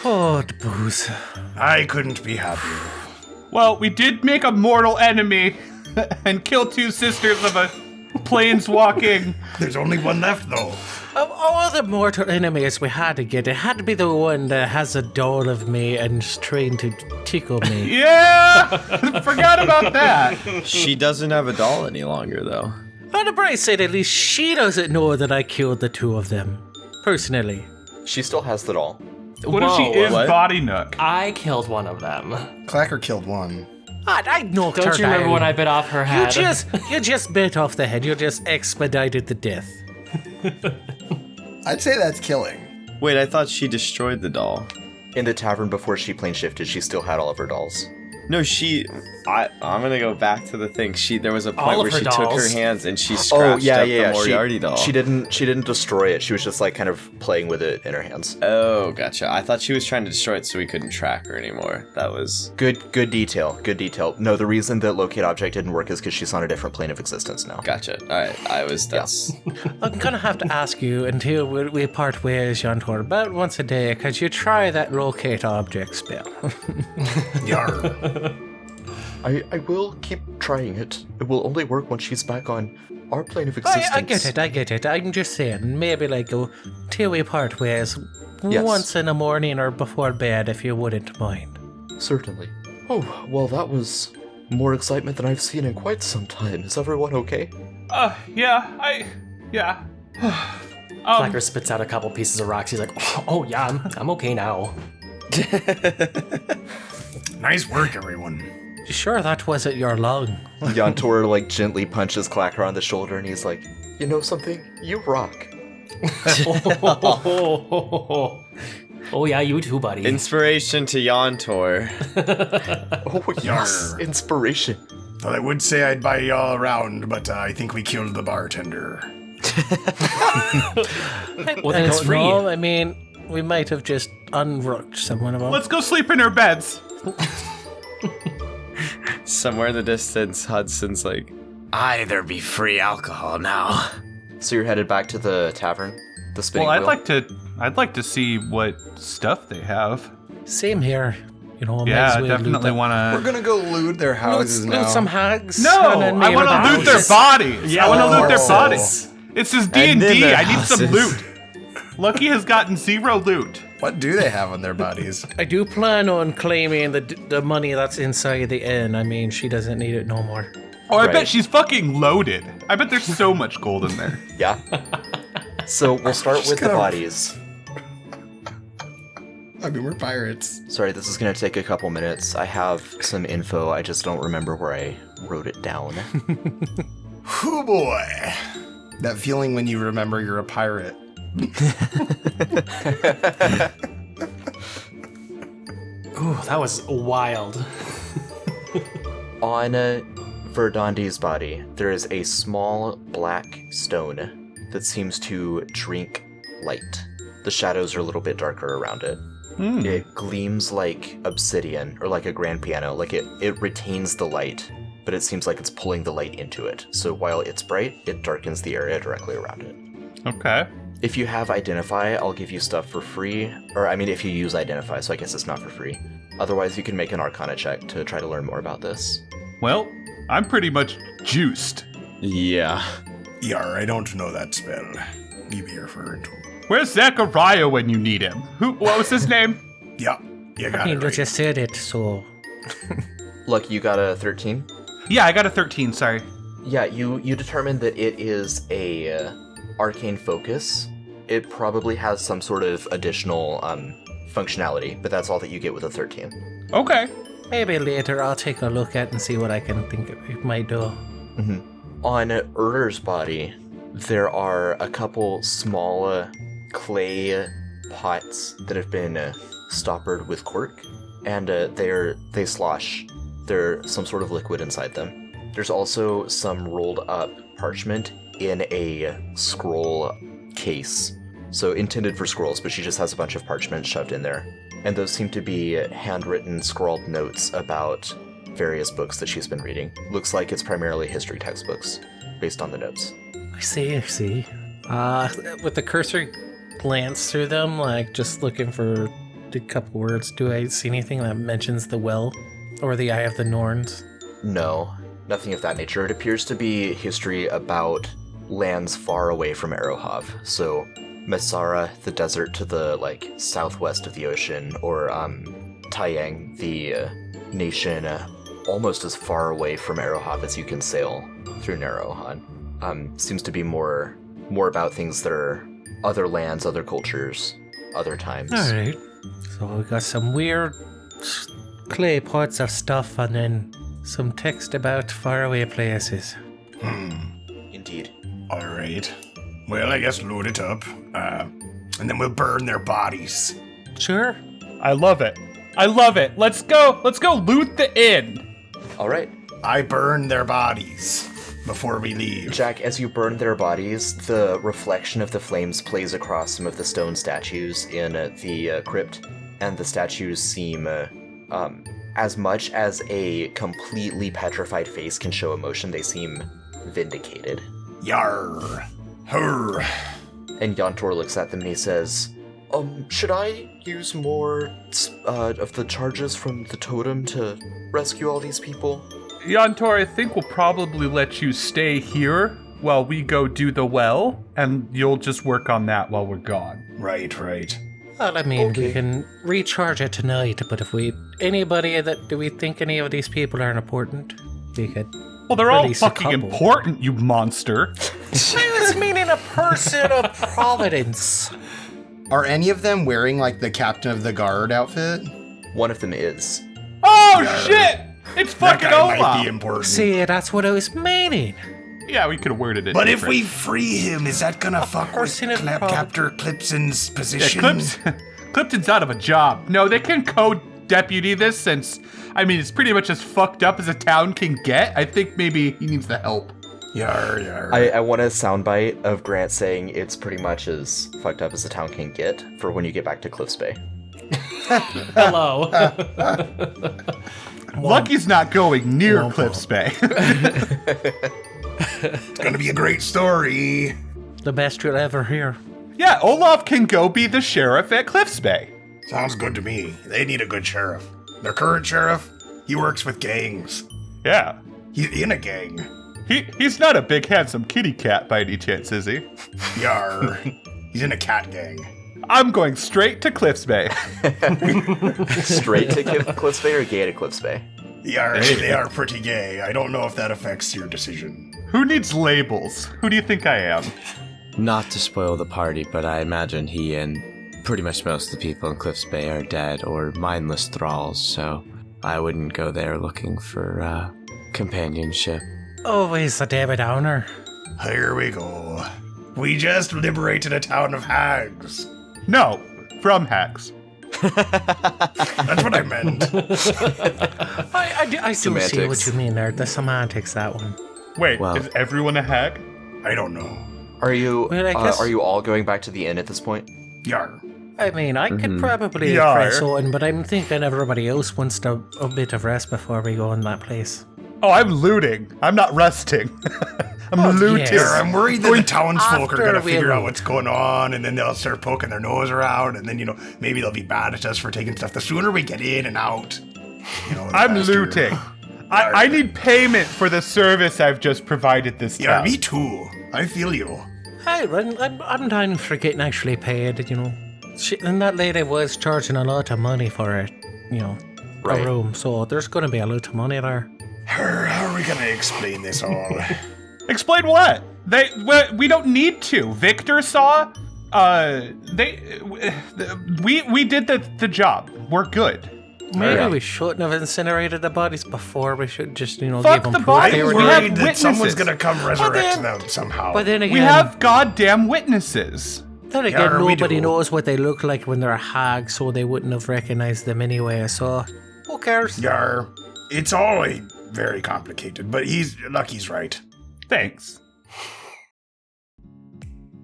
Oh, the booze. I couldn't be happier. Well, we did make a mortal enemy and kill 2 sisters of a planeswalking. There's only one left, though. Of all the mortal enemies we had to get, it had to be the one that has a doll of me and is trained to tickle me. Yeah! Forgot about that. She doesn't have a doll any longer, though. On the bright side, at least she doesn't know that I killed the 2 of them. Personally. She still has the doll. What if she Whoa, is what? Body Nook? I killed one of them. Clacker killed one. I knocked her Don't you remember down. when I bit off her You head? just bit off the head. You just expedited the death. I'd say that's killing. Wait, I thought she destroyed the doll. In the tavern before she plane shifted, she still had all of her dolls. No, I'm gonna go back to the thing. There was a point All of where her she took her dolls. hands and she scratched up the Moriarty doll. She didn't destroy it. She was just like kind of playing with it in her hands. Oh, gotcha. I thought she was trying to destroy it so we couldn't track her anymore. That was Good detail. Good detail. No, the reason that locate object didn't work is because she's on a different plane of existence now. gotcha. All right, that's I'm gonna have to ask you until we part ways, Yantor, about once a day, could you try that locate object spell? Yar. I will keep trying it. It will only work when she's back on our plane of existence. I get it. I'm just saying, maybe like go till we part ways Yes. once in the morning or before bed, if you wouldn't mind. Certainly. Oh, well, that was more excitement than I've seen in quite some time. Is everyone okay? Yeah. Flacker spits out a couple pieces of rocks. He's like, oh yeah, I'm okay now. Nice work, everyone. Sure, that wasn't your lung. Yantor, like, gently punches Clacker on the shoulder, and he's like, you know something? You rock. Oh yeah, you too, buddy. inspiration to Yantor. Oh, yes. Yarr. Inspiration. Well, I would say I'd buy you all around, but I think we killed the bartender. Well, then it's free. No, I mean, we might have just unrooked someone of them. Let's go sleep in our beds. Somewhere in the distance, Hudson's like, there be free alcohol now. So you're headed back to the tavern? The spinning Well, wheel? I'd like to see what stuff they have. Same here. You know, Yeah, might as well definitely loot them. We're want to. gonna go loot their houses Loot now. some hags. No, and then I maybe want the to loot houses. their bodies. Yeah, I want to loot their horses. bodies. It's just And then D&D. their I need some houses. loot. Lucky has gotten 0 loot. What do they have on their bodies? I do plan on claiming the money that's inside the inn. I mean, she doesn't need it no more. Oh, I Right. bet she's fucking loaded. I bet there's so much gold in there. Yeah. So we'll start with the gonna- bodies. I mean, we're pirates. Sorry, this is going to take a couple minutes. I have some info. I just don't remember where I wrote it down. Hoo boy. That feeling when you remember you're a pirate. Ooh, that was wild. On Verdondi's body, there is a small black stone that seems to drink light. The shadows are a little bit darker around it. It gleams like obsidian or like a grand piano. Like it retains the light, but it seems like it's pulling the light into it. So while it's bright, it darkens the area directly around it. Okay. If you have Identify, I'll give you stuff for free. Or, I mean, if you use Identify, so I guess it's not for free. Otherwise, you can make an Arcana check to try to learn more about this. Well, I'm pretty much juiced. Yeah. Yar, I don't know that spell you be referring to. Where's Zachariah when you need him? What was his name? Yeah, you I got mean, it you right. just said it, so Look, you got a 13? Yeah, I got a 13, sorry. Yeah, you determined that it is a arcane focus. It probably has some sort of additional functionality, but that's all that you get with a 13. Okay. maybe later I'll take a look at and see what I can think it might do. On Erder's body, there are a couple small clay pots that have been stoppered with cork, and they slosh. There's some sort of liquid inside them. There's also some rolled up parchment in a scroll case. So intended for scrolls, but she just has a bunch of parchment shoved in there. And those seem to be handwritten, scrawled notes about various books that she's been reading. Looks like it's primarily history textbooks, based on the notes. I see. With the cursor glance through them, like just looking for a couple words, do I see anything that mentions the well or the Eye of the Norns? No, nothing of that nature. It appears to be history about lands far away from Arrowhav. So Messara, the desert to the southwest of the ocean, or Taiyang, the nation almost as far away from Arrowhav as you can sail through Narrowhan. Seems to be more about things that are other lands, other cultures, other times. Alright. So we got some weird clay pots of stuff and then some text about faraway places. Indeed. All right. Well, I guess load it up, and then we'll burn their bodies. Sure. I love it. I love it. Let's go loot the inn. All right. I burn their bodies before we leave. Jack, as you burn their bodies, the reflection of the flames plays across some of the stone statues in the crypt, and the statues seem, as much as a completely petrified face can show emotion, they seem vindicated. Yar. Her. And Yantor looks at them and he says, should I use more of the charges from the totem to rescue all these people? Yantor, I think we'll probably let you stay here while we go do the well, and you'll just work on that while we're gone. Right. Well, I mean, we can recharge it tonight, but if do we think any of these people are important? We could. Well, they're all release a fucking couple. important, you monster. I was meaning a person of providence. Are any of them wearing like the captain of the guard outfit? One of them is. Oh shit! It's That fucking guy might be Olaf! important. See, that's what I was meaning. Yeah, we could have worded it But if different. we free him, is that gonna fuck with person of providence. Captor Clipson's Yeah, position? Clipton's out of a job. No, they can co-deputy this since, I mean, it's pretty much as fucked up as a town can get. I think maybe he needs the help. Yar. I want a soundbite of Grant saying it's pretty much as fucked up as the town can get for when you get back to Cliffs Bay. Hello. Lucky's not going near Cliffs Bay. It's gonna be a great story. The best you'll ever hear. Yeah, Olaf can go be the sheriff at Cliffs Bay. Sounds good to me. They need a good sheriff. Their current sheriff, he works with gangs. Yeah. He's in a gang. He's not a big, handsome kitty cat by any chance, is he? Yar. He's in a cat gang. I'm going straight to Cliffs Bay. Straight to Cliffs Bay or gay to Cliffs Bay? Yar, they are pretty gay. I don't know if that affects your decision. Who needs labels? Who do you think I am? Not to spoil the party, but I imagine he and pretty much most of the people in Cliffs Bay are dead or mindless thralls, so I wouldn't go there looking for companionship. Always a David Downer. Here we go. We just liberated a town of hags. No, from Hags. That's what I meant. I still see Semantics. what you mean there. The semantics, that one. Wait, Well- is everyone a hag? I don't know. Are you Well, I guess- are you all going back to the inn at this point? Yar. I mean, I could probably Yar. press on, but I'm thinking everybody else wants a bit of rest before we go in that place. Oh, I'm looting. I'm not resting. I'm looting. yes. Yar, I'm worried that the townsfolk are after gonna we figure out leave. what's going on, and then they'll start poking their nose around, and then, maybe they'll be mad at us for taking stuff. The sooner we get in and out, the I'm faster. looting. I need payment for the service I've just provided this Yeah, town. me too. I feel you. I'm down for getting actually paid, and that lady was charging a lot of money for it, Right. a room, so there's going to be a lot of money there. How are we gonna explain this all? Explain what? We don't need to. Victor saw. We did the job. We're good. Maybe we shouldn't have incinerated the bodies before. We should just, give Fuck them the proof bodies. they I'm were We dead. have worried that someone's witnesses. gonna come resurrect then- them somehow. But then again, We have goddamn witnesses. Yeah, we nobody do. knows what they look like when they're hags, so they wouldn't have recognized them anyway. So who cares? Yar, it's all very complicated, but Lucky's right. Thanks.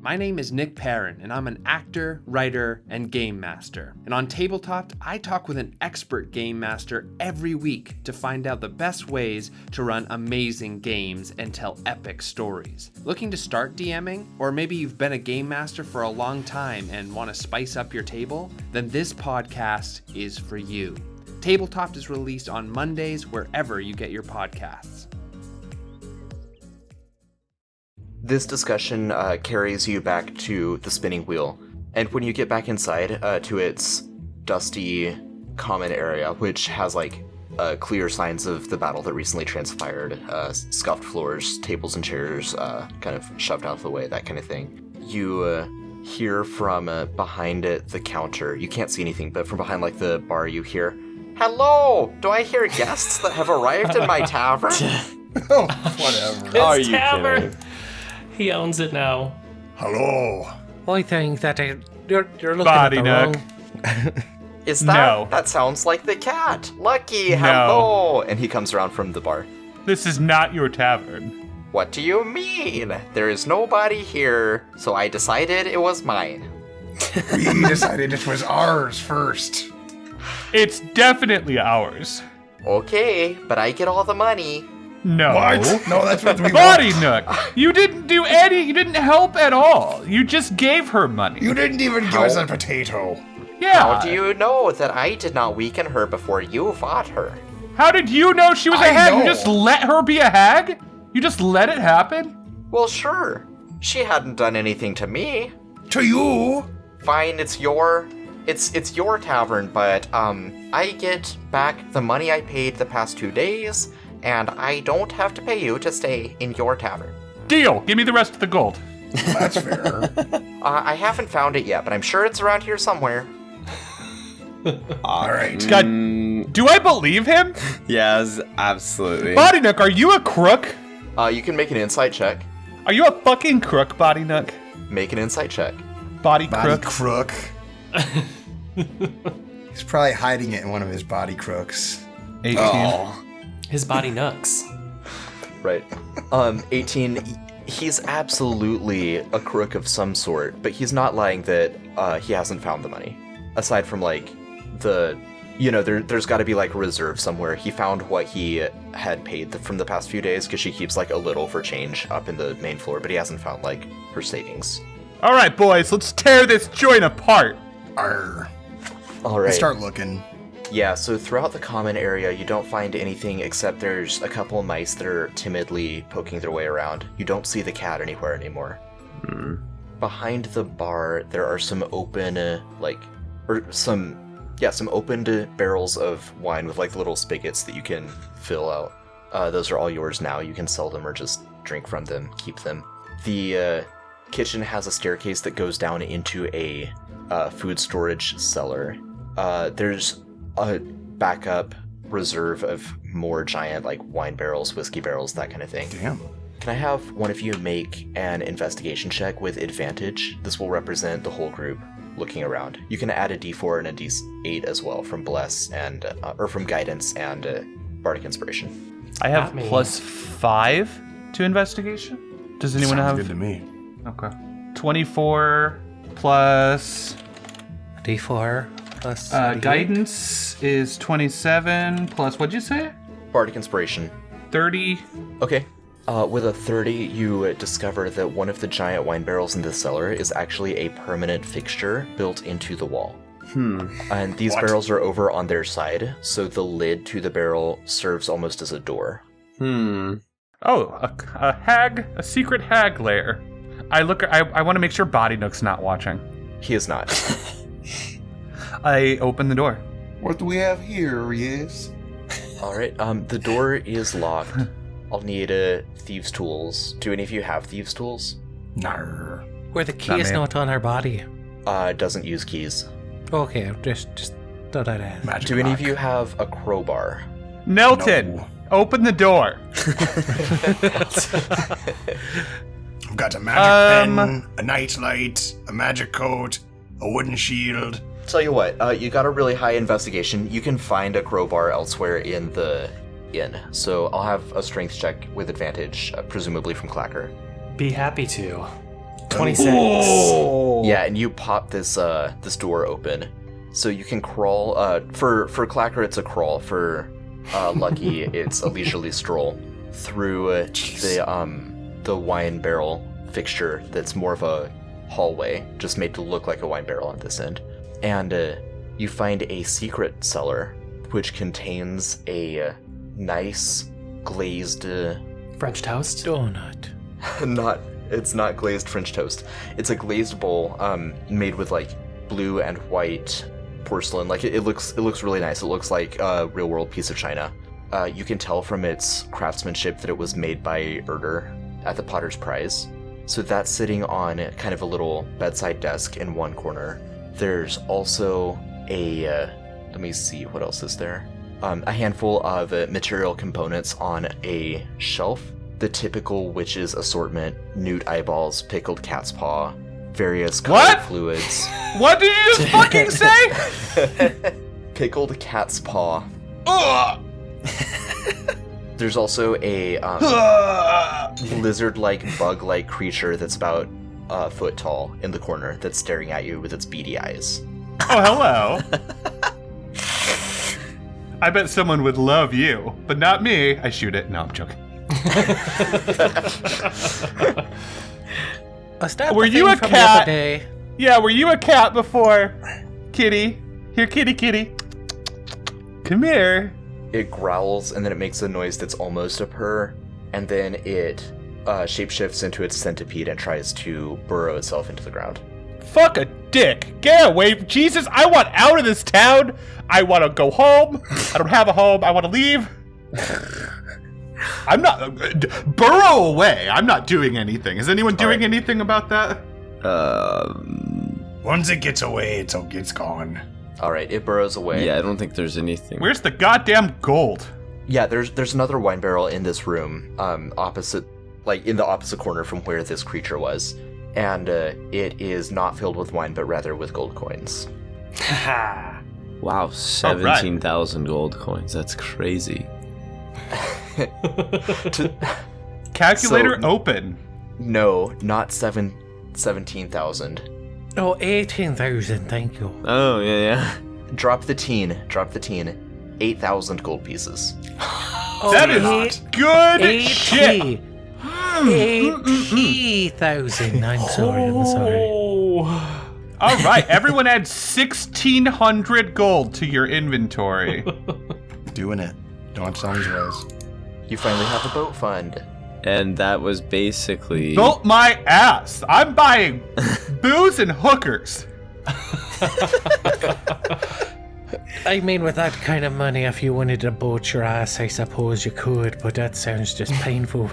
My name is Nick Perrin, and I'm an actor, writer, and game master. And on Tabletop, I talk with an expert game master every week to find out the best ways to run amazing games and tell epic stories. Looking to start DMing? Or maybe you've been a game master for a long time and want to spice up your table? Then this podcast is for you. Tabletop is released on Mondays wherever you get your podcasts. This discussion carries you back to the spinning wheel, and when you get back inside to its dusty common area, which has clear signs of the battle that recently transpired, scuffed floors, tables and chairs kind of shoved out of the way, that kind of thing. You hear from behind the counter. You can't see anything, but from behind the bar, you hear, "Hello! Do I hear guests that have arrived in my tavern?" Whatever. Are His you tavern. kidding? He owns it now. Hello. I think that you're looking Body at the knock. wrong. Is that? No. That sounds like the cat. Lucky, No. hello. And he comes around from the bar. This is not your tavern. What do you mean? There is nobody here, so I decided it was mine. We decided it was ours first. It's definitely ours. Okay, but I get all the money. No. What? No, that's what we Body want. Nook, you didn't you didn't help at all. You just gave her money. You didn't even give us a potato. Yeah. How do you know that I did not weaken her before you fought her? How did you know she was a I hag? know. You just let her be a hag? You just let it happen? Well, sure. She hadn't done anything to me. To you? Fine, it's your tavern, but I get back the money I paid the past 2 days, and I don't have to pay you to stay in your tavern. Deal. Give me the rest of the gold. That's fair. I haven't found it yet, but I'm sure it's around here somewhere. All right. God, do I believe him? Yes, absolutely. Body Nook, are you a crook? You can make an insight check. Are you a fucking crook, Body Nook? Make an insight check. Body Body crook. crook. He's probably hiding it in one of his body crooks. 18. His body nooks. Right. 18. He's absolutely a crook of some sort, but he's not lying that he hasn't found the money. Aside from like there's got to be like a reserve somewhere. He found what he had paid from the past few days because she keeps like a little for change up in the main floor, but he hasn't found like her savings. All right, boys, let's tear this joint apart. Arr. All right. Start looking. Yeah, so throughout the common area, you don't find anything except there's a couple of mice that are timidly poking their way around. You don't see the cat anywhere anymore. Behind the bar, there are some open, some opened barrels of wine with like little spigots that you can fill out. Those are all yours now. You can sell them or just drink from them, keep them. The kitchen has a staircase that goes down into a food storage cellar. There's a backup reserve of more giant like wine barrels, whiskey barrels, that kind of thing. Damn. Can I have one of you make an investigation check with advantage? This will represent the whole group looking around. You can add a d4 and a d8 as well from bless and or from guidance and bardic inspiration. I have Not me. +5 to investigation. Does anyone Sounds have? good to me. Okay. 24 plus D4 plus guidance is 27 plus what'd you say? Bardic inspiration. 30. Okay. With a 30, you discover that one of the giant wine barrels in the cellar is actually a permanent fixture built into the wall. And these barrels are over on their side, so the lid to the barrel serves almost as a door. Oh, a hag, a secret hag lair. I want to make sure Body Nook's not watching. He is not. I open the door. What do we have here, yes? All right. The door is locked. I'll need thieves' tools. Do any of you have thieves' tools? Nar. Where the key is me. not on her body. Doesn't use keys. Okay, just thought I'd ask. Magic Do any of lock. you have a crowbar? Nelton, No. open the door. I've got a magic pen, a nightlight, a magic coat, a wooden shield. Tell you what, you got a really high investigation. You can find a crowbar elsewhere in the inn. So I'll have a strength check with advantage, presumably from Clacker. Be happy to. 26. Yeah, and you pop this this door open, so you can crawl. For Clacker, it's a crawl. For Lucky, it's a leisurely stroll through the wine barrel fixture. That's more of a hallway, just made to look like a wine barrel on this end. And you find a secret cellar, which contains a nice glazed. French toast? Donut. It's not glazed French toast. It's a glazed bowl made with like blue and white porcelain. Like it looks really nice. It looks like a real world piece of china. You can tell from its craftsmanship that it was made by Erder at the Potter's Prize. So that's sitting on kind of a little bedside desk in one corner. There's also a let me see what else is there. A handful of material components on a shelf. The typical witch's assortment: newt eyeballs, pickled cat's paw, various colored What? fluids. What did you just fucking say? Pickled cat's paw. Ugh. There's also a lizard-like, bug-like creature that's about a foot tall in the corner that's staring at you with its beady eyes. Oh, hello. I bet someone would love you, but not me. I shoot it. No, I'm joking. Were you a cat? Yeah, were you a cat before? Kitty. Here, kitty, kitty. Come here. It growls, and then it makes a noise that's almost a purr, and then it shapeshifts into its centipede and tries to burrow itself into the ground. Fuck a dick. Get away. Jesus, I want out of this town. I want to go home. I don't have a home. I want to leave. I'm not... burrow away. I'm not doing anything. Is anyone doing anything about that? Once it gets away, it's gone. All right, it burrows away. Yeah, I don't think there's anything. Where's the goddamn gold? Yeah, there's another wine barrel in this room, opposite, like in the opposite corner from where this creature was, and it is not filled with wine, but rather with gold coins. Wow, 17,000 gold coins. That's crazy. Calculator open. No, not 17,000. Oh, 18,000, thank you. Oh, yeah. Drop the teen. 8,000 gold pieces. Oh, That is good shit. 80,000. I'm sorry. All right, everyone add 1,600 gold to your inventory. Doing it. Don't tell me twice. You finally have a boat fund. And that was basically... Built my ass. I'm buying booze and hookers. I mean, with that kind of money, if you wanted to boat your ass, I suppose you could, but that sounds just painful.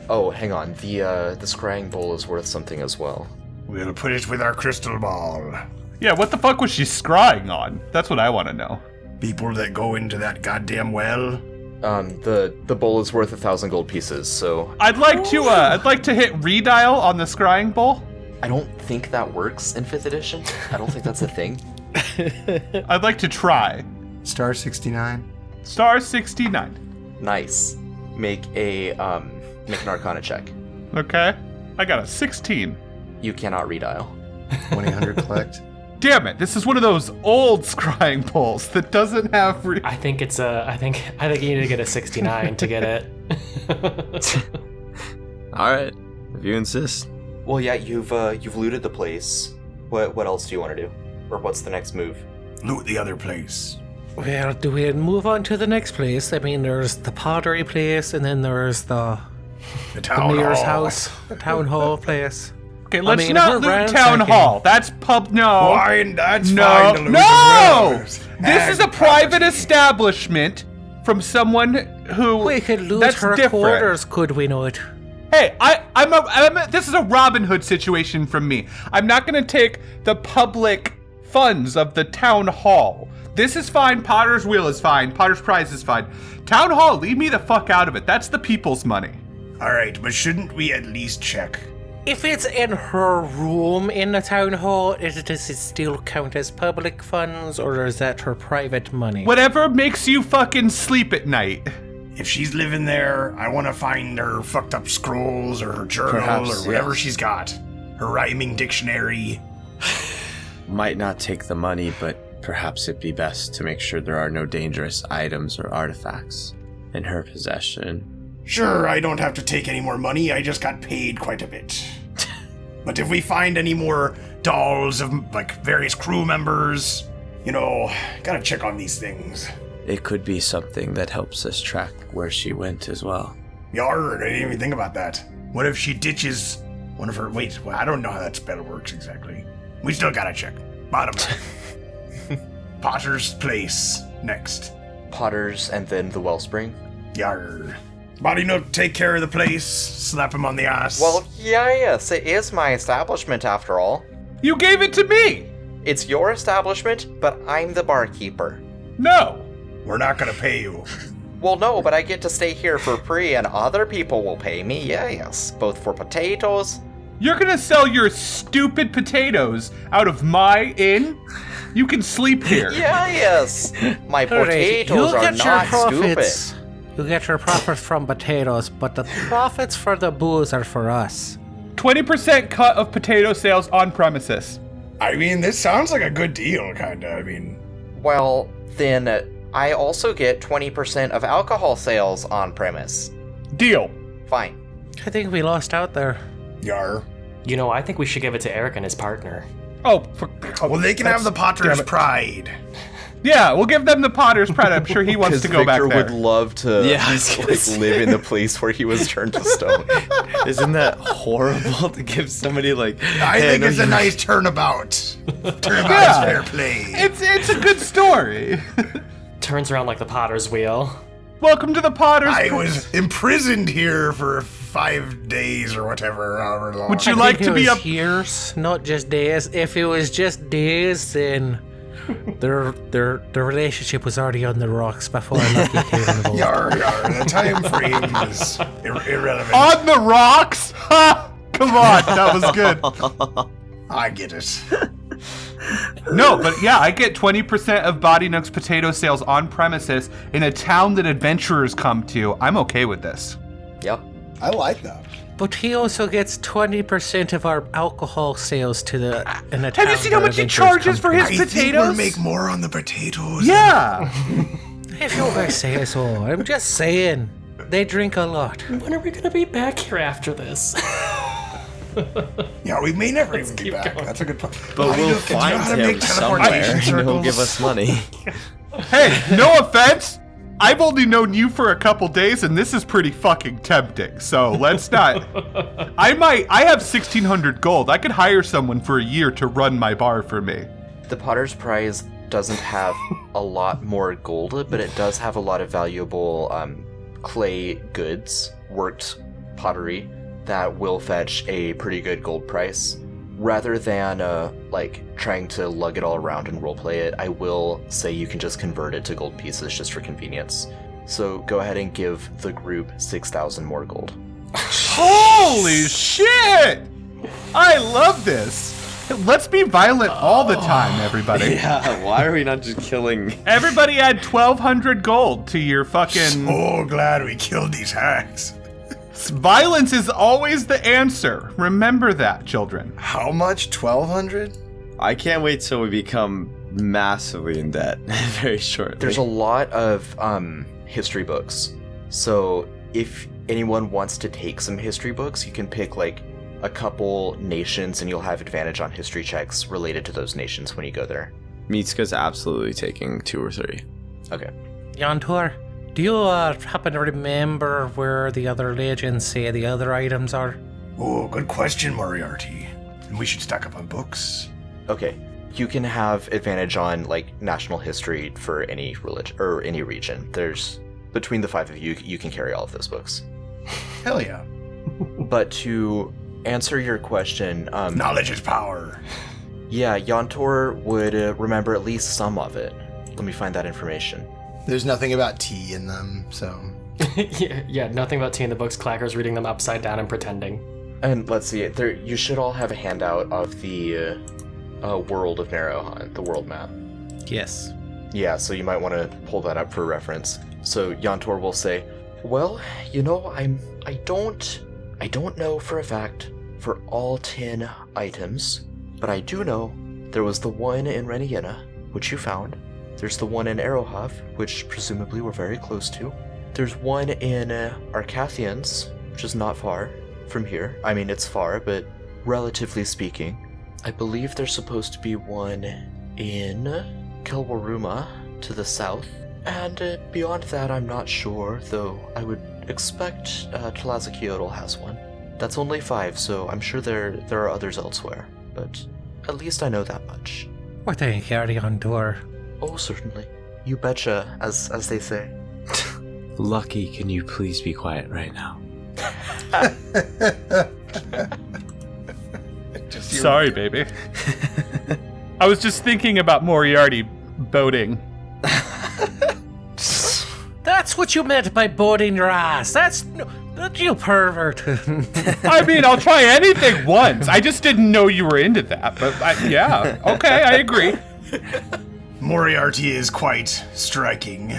Oh, hang on. The scrying bowl is worth something as well. We'll put it with our crystal ball. Yeah, what the fuck was she scrying on? That's what I want to know. People that go into that goddamn well. The bowl is worth 1,000 gold pieces, so... I'd like to hit redial on the scrying bowl. I don't think that works in 5th edition. I don't think that's a thing. I'd like to try. Star 69. Star 69. Nice. Make an Arcana check. Okay. I got a 16. You cannot redial. 1,800 collect. Damn it! This is one of those old scrying bowls that doesn't have. I think you need to get a 69 to get it. All right, if you insist. Well, yeah, you've looted the place. What else do you want to do, or what's the next move? Loot the other place. Well, do we move on to the next place? I mean, there's the pottery place, and then there's the town mayor's hall. house, the town hall place. Okay, let's mean, not if we're loot town ransacking- hall. That's no. Fine, that's No, fine to loot no! as well. This is a And private property. establishment from someone who. We could loot that's her different. quarters, could we not? Hey, this is a Robin Hood situation from me. I'm not gonna take the public funds of the town hall. This is fine. Potter's Wheel is fine. Potter's Prize is fine. Town hall, leave me the fuck out of it. That's the people's money. All right, but shouldn't we at least check? If it's in her room in the town hall, does it still count as public funds, or is that her private money? Whatever makes you fucking sleep at night. If she's living there, I want to find her fucked up scrolls or her journal Perhaps, or whatever yeah. she's got. Her rhyming dictionary. Might not take the money, but perhaps it'd be best to make sure there are no dangerous items or artifacts in her possession. Sure, I don't have to take any more money. I just got paid quite a bit. But if we find any more dolls of, like, various crew members, gotta check on these things. It could be something that helps us track where she went as well. Yarr, I didn't even think about that. What if she ditches one of her... Wait, well, I don't know how that spell works exactly. We still gotta check. Bottom line. Potter's place. Next. Potter's and then the wellspring. Yarr. Body note, take care of the place. Slap him on the ass. Well, yes, it is my establishment after all. You gave it to me. It's your establishment, but I'm the barkeeper. No. We're not gonna pay you. Well, no, but I get to stay here for free and other people will pay me, yes. Both for potatoes. You're gonna sell your stupid potatoes out of my inn? You can sleep here. Yeah, yes. My potatoes You'll are get your not profits. stupid. You get your profits from potatoes, but the profits for the booze are for us. 20% cut of potato sales on premises. I mean, this sounds like a good deal, kinda. I mean, Well, then I also get 20% of alcohol sales on premise. Deal. Fine. I think we lost out there. yar. You know, I think we should give it to Eric and his partner. Oh, Well, they can have the Potter's pride. yeah, we'll give them the Potter's Pride. I'm sure he wants to go back Victor there. would love to Yeah, I was gonna say. live in the place where he was turned to stone. Isn't that horrible to give somebody like? I "Hey, think know it's a you-" nice turnabout. Turnabout Yeah. is fair play. It's a good story. Turns around like the Potter's wheel. Welcome to the Potter's I was imprisoned here for 5 days or whatever, however long. Would you I like think to it be was a... years, not just days. If it was just days, then their relationship was already on the rocks before Lucky came involved. Yar. The time frame is irrelevant. On the rocks? Ha! Come on, that was good. I get it. No, but yeah, I get 20% of Body Nook's potato sales on premises in a town that adventurers come to. I'm okay with this. Yep. I like that. But he also gets 20% of our alcohol sales to the in a Have town you seen how where much he adventurers charges come for his I think we'll potatoes? make more on the potatoes. Yeah. from. If you guys say so, I'm just saying. They drink a lot. When are we gonna be back here after this? Yeah, we may never even be keep back. going. That's a good point. But we'll do you know how find to him make somewhere, teleportation and he'll circles? give us money. Hey, no offense. I've only known you for a couple days, and this is pretty fucking tempting. So let's not. I have 1,600 gold. I could hire someone for a year to run my bar for me. The Potter's Prize doesn't have a lot more gold, but it does have a lot of valuable clay goods, worked pottery, that will fetch a pretty good gold price. Rather than like trying to lug it all around and roleplay it, I will say you can just convert it to gold pieces just for convenience. So go ahead and give the group 6,000 more gold. Holy shit! I love this. Let's be violent all the time, everybody. Yeah, why are we not just killing? Everybody add 1,200 gold to your fucking... So glad we killed these hags. Violence is always the answer. Remember that, children. How much? 1,200? I can't wait till we become massively in debt very shortly. There's a lot of history books. So if anyone wants to take some history books, you can pick like a couple nations and you'll have advantage on history checks related to those nations when you go there. Mitsuka's absolutely taking 2 or 3. Okay. Yantor, do you happen to remember where the other legends say the other items are? Oh, good question, Moriarty. And we should stack up on books. Okay. You can have advantage on like national history for any religion or any region. There's between the 5 of you, you can carry all of those books. Hell yeah. But to answer your question, Knowledge is power. yeah, Yantor would remember at least some of it. Let me find that information. There's nothing about tea in them, so. yeah, nothing about tea in the books. Clacker's reading them upside down and pretending. And let's see, there you should all have a handout of the world of Narrowhunt, the world map. Yes. Yeah, so you might want to pull that up for reference. So Yantor will say, "Well, you know, I don't know for a fact for all 10 items, but I do know there was the one in Reniena, which you found. There's the one in Arrowhav, which presumably we're very close to. There's one in Arcathians, which is not far from here. I mean, it's far, but relatively speaking. I believe there's supposed to be one in Kelwaruma to the south. And beyond that, I'm not sure, though I would expect Tlazakiotl has one. That's only 5, so I'm sure there are others elsewhere, but at least I know that much." What a carry on door. "Oh, certainly. You betcha, as they say." Lucky, can you please be quiet right now? Sorry, baby. I was just thinking about Moriarty boating. That's That's what you meant by boarding your ass. That's you pervert. I mean, I'll try anything once. I just didn't know you were into that. But yeah, okay, I agree. Moriarty is quite striking.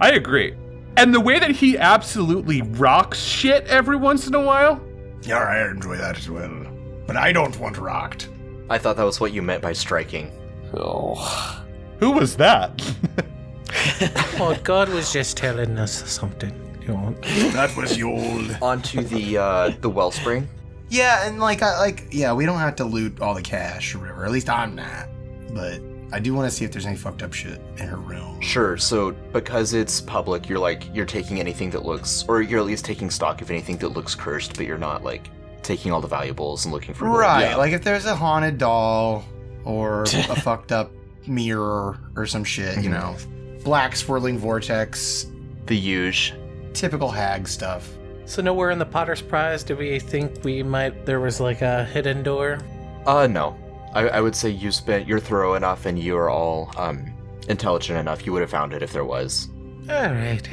I agree. And the way that he absolutely rocks shit every once in a while. Yeah, I enjoy that as well. But I don't want rocked. I thought that was what you meant by striking. Oh. Who was that? Oh, God was just telling us something. You know. That was the old. Onto the wellspring. Yeah, and we don't have to loot all the cash or whatever. At least I'm not. But I do want to see if there's any fucked up shit in her room. Sure. So because it's public, you're taking anything that looks, or you're at least taking stock of anything that looks cursed, but you're not like taking all the valuables and looking for gold. Right. Yeah. Like if there's a haunted doll or a fucked up mirror or some shit, you know, black swirling vortex, The huge. typical hag stuff. So nowhere in the Potter's Prize do we think there was like a hidden door? No. I would say you spent you're thorough enough and you are all intelligent enough. You would have found it if there was. Alright.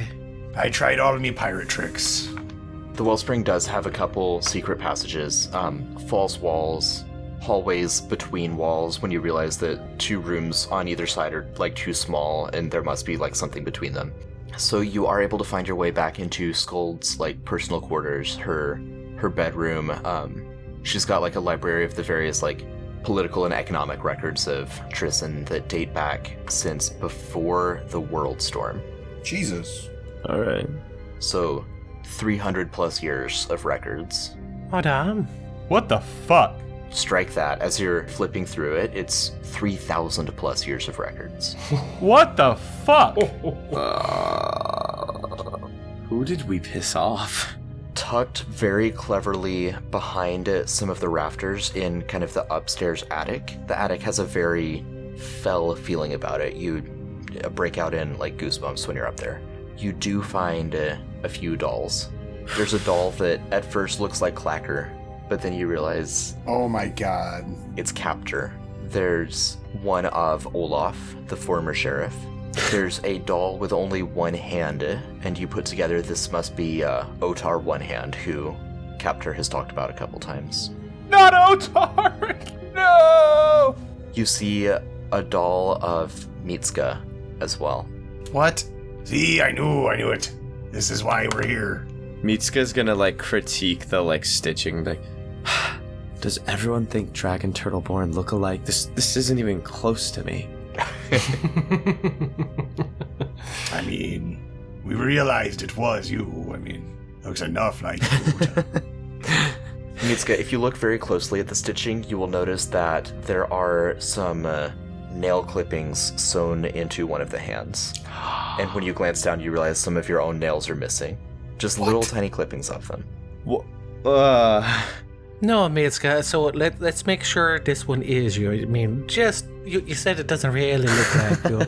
I tried all me pirate tricks. The wellspring does have a couple secret passages, false walls, hallways between walls when you realize that two rooms on either side are like too small and there must be like something between them. So you are able to find your way back into Skold's like personal quarters, her bedroom. She's got like a library of the various like political and economic records of Tristan that date back since before the World Storm. Jesus. All right. So 300 plus years of records. Oh, damn. What the fuck? Strike that. As you're flipping through it, it's 3,000 plus years of records. What the fuck? Who did we piss off? Tucked very cleverly behind some of the rafters in kind of the upstairs attic. The attic has a very fell feeling about it. You break out in like goosebumps when you're up there. You do find a few dolls. There's a doll that at first looks like Clacker, but then you realize Oh my god. it's Captor. There's one of Olaf, the former sheriff. There's a doll with only one hand, and you put together this must be Otar One Hand, who Captor has talked about a couple times. Not Otar! No! You see a doll of Mitska as well. What? See, I knew it. This is why we're here. Mitsuka's gonna like critique the like stitching. Like, does everyone think Dragon Turtleborn look alike? This isn't even close to me. I mean, we realized it was you. I mean, looks enough like you. Mitsuka, if you look very closely at the stitching, you will notice that there are some nail clippings sewn into one of the hands. And when you glance down, you realize some of your own nails are missing. Just little tiny clippings of them. No, Mitsuka, so let's make sure this one is you. I mean, just, you said it doesn't really look like you.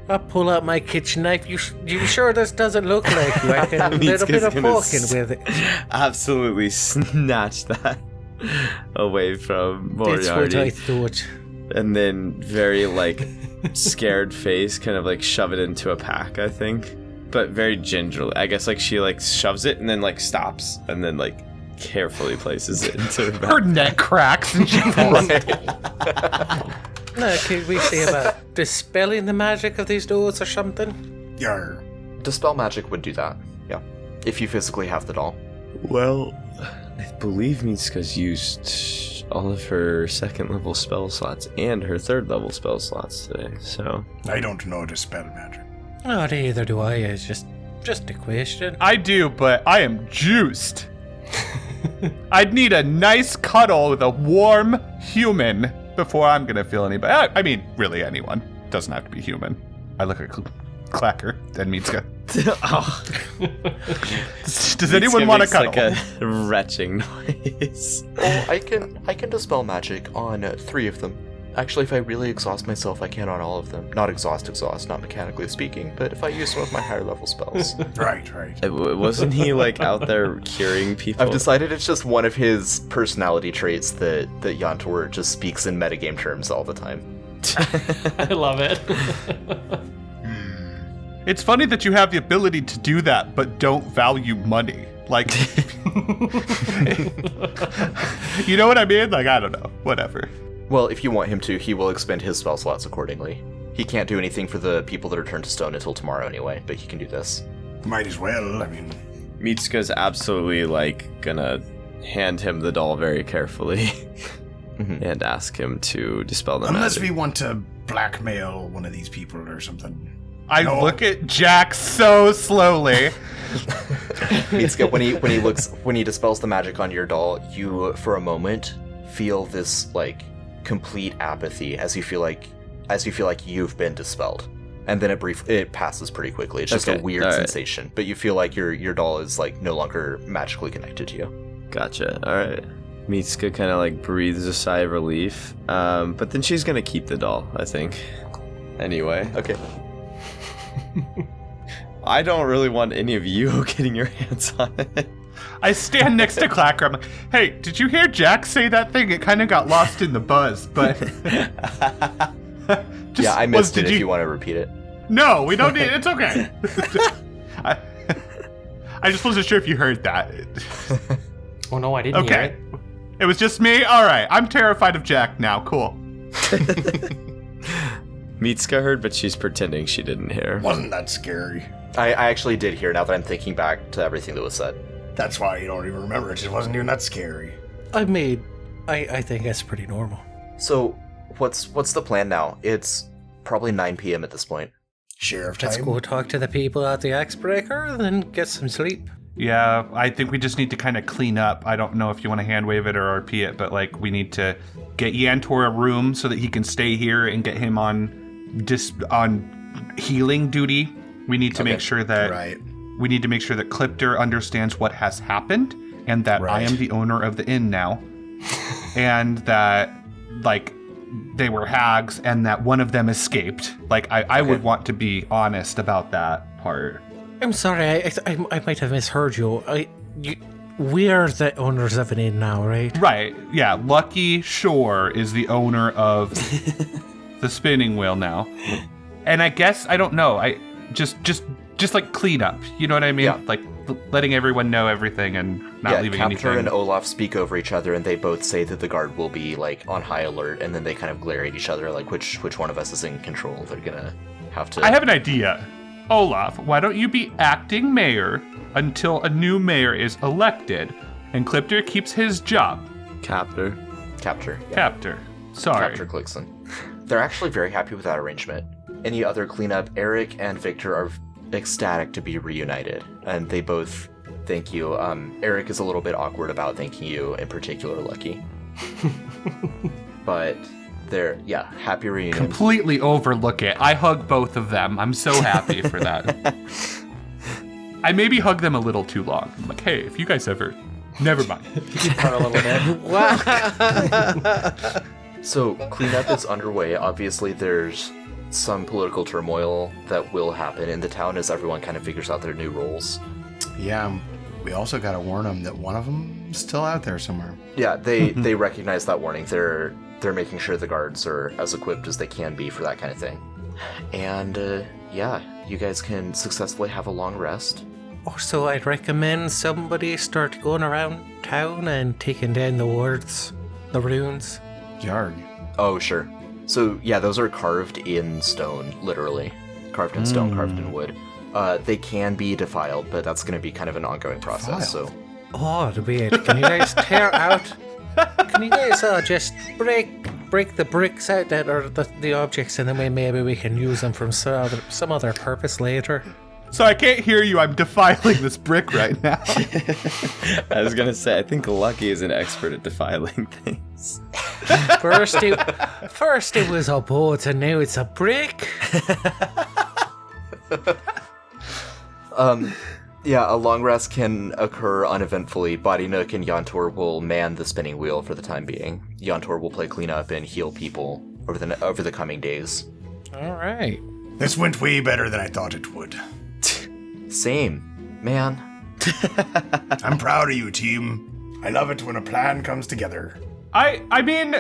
I pull out my kitchen knife. You sure this doesn't look like you? I can a little bit of poking with it. Absolutely snatch that away from That's what Moriarty. I thought. And then very like scared face kind of like shove it into a pack, I think. But very gingerly. I guess like she like shoves it and then like stops and then like carefully places it into her Her back. neck cracks and she falls. No, could we say about dispelling the magic of these doors or something? Yarr. Dispel magic would do that, yeah. If you physically have the doll. Well, I believe Mitsuka's used all of her second level spell slots and her third level spell slots today, so. I don't know dispel magic. Oh, neither do I. It's just a question. I do, but I am juiced. I'd need a nice cuddle with a warm human before I'm gonna feel any better. I mean, really anyone. Doesn't have to be human. I look at Clacker and Mitsuka. Oh. Does anyone want to cuddle? Like a retching noise. Oh, I can dispel magic on 3 of them. Actually, if I really exhaust myself, I can on all of them. Not exhaust, not mechanically speaking, but if I use some of my higher level spells. Right. Wasn't he like out there curing people? I've decided it's just one of his personality traits that Yantor just speaks in metagame terms all the time. I love it. It's funny that you have the ability to do that, but don't value money. Like, you know what I mean? Like, I don't know. Whatever. Well, if you want him to, he will expend his spell slots accordingly. He can't do anything for the people that are turned to stone until tomorrow anyway, but he can do this. Might as well, I mean... Mitsuka's absolutely, gonna hand him the doll very carefully and ask him to dispel the Unless magic. we want to blackmail one of these people or something. I look at Jack so slowly. Mitsuka, when he dispels the magic on your doll, you, for a moment, feel this, complete apathy as you feel like you've been dispelled. And then it passes pretty quickly. It's just a weird sensation, but you feel like your doll is no longer magically connected to you. Gotcha. All right. Mitsuka kind of breathes a sigh of relief, but then she's gonna keep the doll, I think. Anyway. Okay. I don't really want any of you getting your hands on it. I stand next to Clacker. I'm like, hey, did you hear Jack say that thing? It kind of got lost in the buzz, but... Yeah, I missed it if you want to repeat it. No, we don't need it. It's okay. I just wasn't sure if you heard that. Oh, no, I didn't hear it. It was just me? All right. I'm terrified of Jack now. Cool. Mitsuka heard, but she's pretending she didn't hear. Wasn't that scary? I actually did hear now that I'm thinking back to everything that was said. That's why you don't even remember. It just wasn't even that scary. I think that's pretty normal. So, what's the plan now? It's probably 9 p.m. at this point. Sheriff time? Let's go talk to the people at the X-Breaker and then get some sleep. Yeah, I think we just need to kind of clean up. I don't know if you want to hand wave it or RP it, but we need to get Yantor a room so that he can stay here and get him on healing duty. We need to make sure that we need to make sure that Clipter understands what has happened and that I am the owner of the inn now, and that they were hags and that one of them escaped. I would want to be honest about that part. I'm sorry, I might have misheard you. We're the owners of an inn now, right? Right, yeah. Lucky Shore is the owner of the spinning wheel now. And I guess, I don't know, I just clean up. You know what I mean? Yeah. Letting everyone know everything and not leaving anything. Captor and Olaf speak over each other, and they both say that the guard will be on high alert, and then they kind of glare at each other which one of us is in control. They're gonna have to... I have an idea. Olaf, why don't you be acting mayor until a new mayor is elected, and Clipter keeps his job? Captor. Captor. Yeah. Captor. Sorry. Captor Clixon. They're actually very happy with that arrangement. Any other cleanup, Eric and Victor are ecstatic to be reunited, and they both thank you. Eric is a little bit awkward about thanking you, in particular, Lucky. But they're, happy reunion. Completely overlook it. I hug both of them. I'm so happy for that. I maybe hug them a little too long. I'm like, hey, if you guys ever... Never mind. Part a little bit. So, cleanup is underway. Obviously, there's some political turmoil that will happen in the town as everyone kind of figures out their new roles. Yeah, we also got to warn them that one of them is still out there somewhere. Yeah, they recognize that warning. They're making sure the guards are as equipped as they can be for that kind of thing. And, you guys can successfully have a long rest. Also, I'd recommend somebody start going around town and taking down the wards, the runes. Yarg. Oh, sure. So, those are carved in stone, literally. Carved in stone, carved in wood. They can be defiled, but that's going to be kind of an ongoing process, so... Oh, wait, can you guys tear out... Can you guys just break the bricks out that are the objects, and then maybe we can use them for some other purpose later? So I can't hear you. I'm defiling this brick right now. I was gonna say, I think Lucky is an expert at defiling things. First it was a boat, and now it's a brick. A long rest can occur uneventfully. Body Nook and Yantor will man the spinning wheel for the time being. Yantor will play cleanup and heal people over the coming days. All right. This went way better than I thought it would. Same, man. I'm proud of you, team. I love it when a plan comes together. I mean,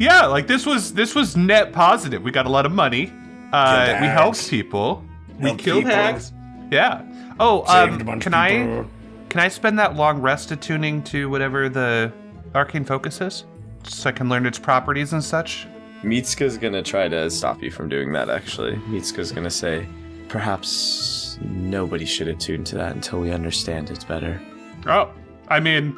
this was net positive. We got a lot of money. We helped people. We Help killed people. hags. Yeah. Oh, Saved a bunch can of people. can I spend that long rest attuning to whatever the arcane focus is, so I can learn its properties and such? Mitsuka's gonna try to stop you from doing that, actually. Mitsuka's gonna say, perhaps nobody should attune to that until we understand it better. Oh, I mean,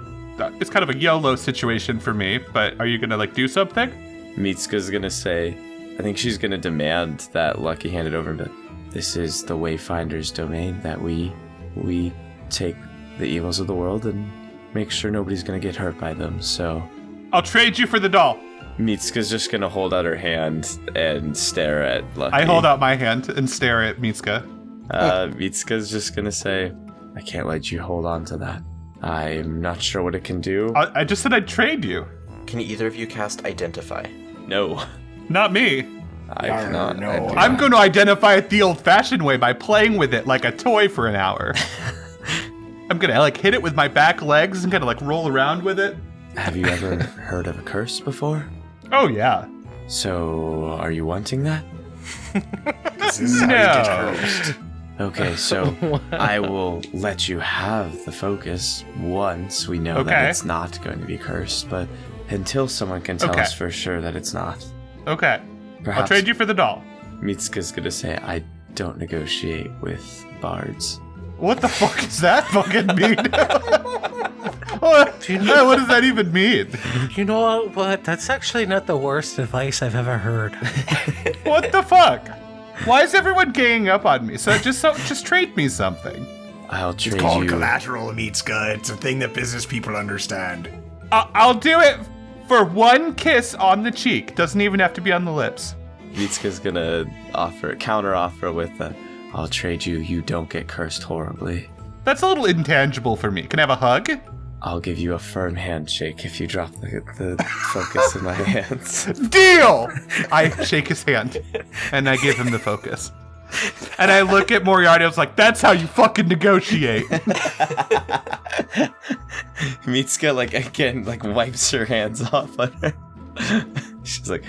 it's kind of a YOLO situation for me, but are you gonna, like, do something? Mitsuka's gonna say, I think she's gonna demand that Lucky hand it over, but this is the Wayfinder's domain, that we take the evils of the world and make sure nobody's gonna get hurt by them, so... I'll trade you for the doll. Mitsuka's just gonna hold out her hand and stare at Lucky. I hold out my hand and stare at Mitsuka. Mitsuka's just gonna say, I can't let you hold on to that. I'm not sure what it can do. I just said I'd trade you. Can either of you cast Identify? No. Not me. I cannot. no. I do I'm not. going to identify it the old-fashioned way by playing with it like a toy for an hour. I'm gonna, like, hit it with my back legs and kind of, like, roll around with it. Have you ever heard of a curse before? Oh, yeah. So, are you wanting that? This is how you get cursed. Okay, so I will let you have the focus once we know that Okay. it's not going to be cursed, but until someone can tell Okay. us for sure that it's not. Okay. Perhaps I'll trade you for the doll. Mitsuka's gonna say, I don't negotiate with bards. What the fuck does that fucking mean? what does that even mean? You know what? That's actually not the worst advice I've ever heard. What the fuck? Why is everyone ganging up on me? Just trade me something. I'll It's trade called you. collateral, Mitsuka. It's a thing that business people understand. I'll do it for one kiss on the cheek. Doesn't even have to be on the lips. Mitsuka's gonna counter offer with I'll trade you, you don't get cursed horribly. That's a little intangible for me. Can I have a hug? I'll give you a firm handshake if you drop the focus in my hands. Deal! I shake his hand, and I give him the focus. And I look at Moriarty, I was like, that's how you fucking negotiate. Mitsuka, again, wipes her hands off on her. She's like,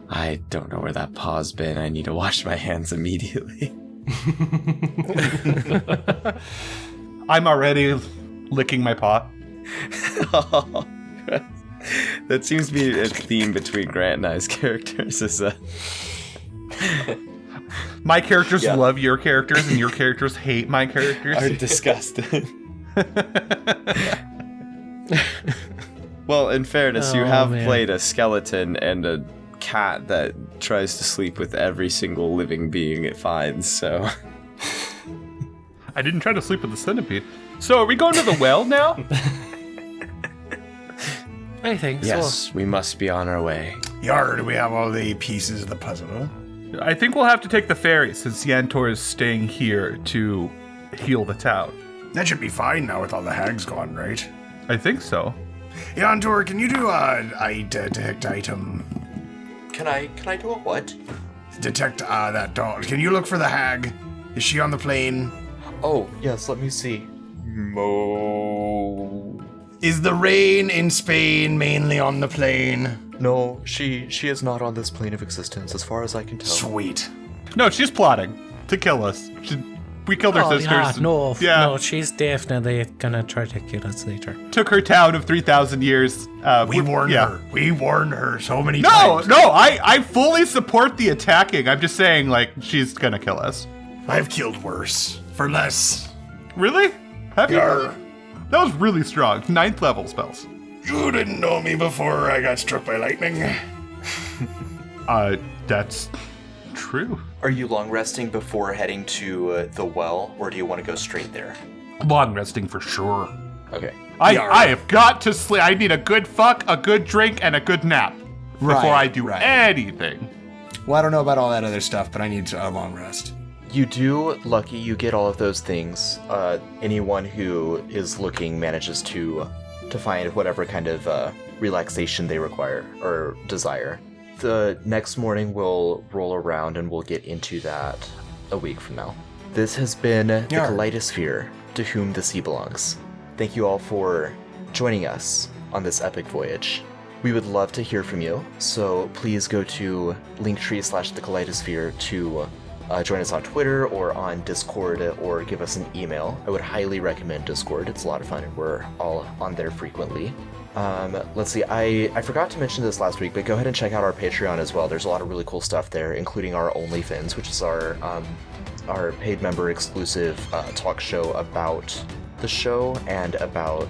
I don't know where that paw's been. I need to wash my hands immediately. I'm already licking my paw. That seems to be a theme between Grant and I's characters. Is My characters Yeah. love your characters, and your characters hate my characters. are disgusted. Well, in fairness, you Oh, have man. played a skeleton and a cat that tries to sleep with every single living being it finds, so... I didn't try to sleep with the centipede. So are we going to the well now? I think Yes, we must be on our way. Yar, do we have all the pieces of the puzzle? I think we'll have to take the ferry since Yantor is staying here to heal the town. That should be fine now with all the hags gone, right? I think so. Yantor, can you do a detect item? Can I do a what? Detect that doll. Can you look for the hag? Is she on the plane? Oh, yes, let me see. Mo. Is the rain in Spain mainly on the plane? No, she is not on this plane of existence, as far as I can tell. Sweet. No, she's plotting to kill us. We killed her sisters. Yeah, and- no, she's definitely gonna try to kill us later. Took her town of 3,000 years. We warned yeah. her. We warned her so many No, times. I fully support the attacking. I'm just saying, she's gonna kill us. I've killed worse. For less. Really? Have you? Yar. That was really strong. 9th level spells. You didn't know me before I got struck by lightning. That's true. Are you long resting before heading to the well, or do you want to go straight there? Long resting for sure. Okay. I have got to sleep. I need a good fuck, a good drink, and a good nap before Right, I do right. anything. Well, I don't know about all that other stuff, but I need a long rest. You do, Lucky, you get all of those things. Anyone who is looking manages to find whatever kind of relaxation they require or desire. The next morning we'll roll around and we'll get into that a week from now. This has been the Yar. Kaleidosphere, to whom the sea belongs. Thank you all for joining us on this epic voyage. We would love to hear from you, so please go to linktree/thekaleidosphere to join us on Twitter or on Discord or give us an email. I would highly recommend Discord. It's a lot of fun and we're all on there frequently. Let's see, I forgot to mention this last week, but go ahead and check out our Patreon as well. There's a lot of really cool stuff there, including our OnlyFins, which is our paid member exclusive talk show about the show and about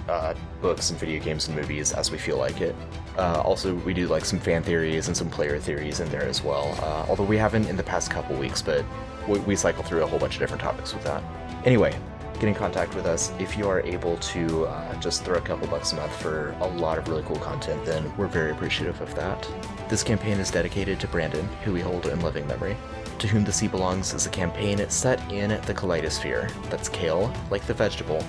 books and video games and movies as we feel like it. Also, we do like some fan theories and some player theories in there as well, although we haven't in the past couple weeks, but we cycle through a whole bunch of different topics with that. Anyway, get in contact with us. If you are able to just throw a couple bucks a month for a lot of really cool content, then we're very appreciative of that. This campaign is dedicated to Brandon, who we hold in loving memory. To Whom the Sea Belongs is a campaign set in the Kaleidosphere. That's kale, like the vegetable,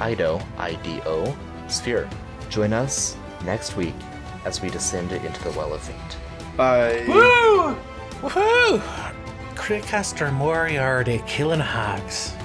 Ido, I-D-O, sphere. Join us next week as we descend into the Well of Fate. Bye. Woo! Woohoo! Critcaster Moriarty killing hags.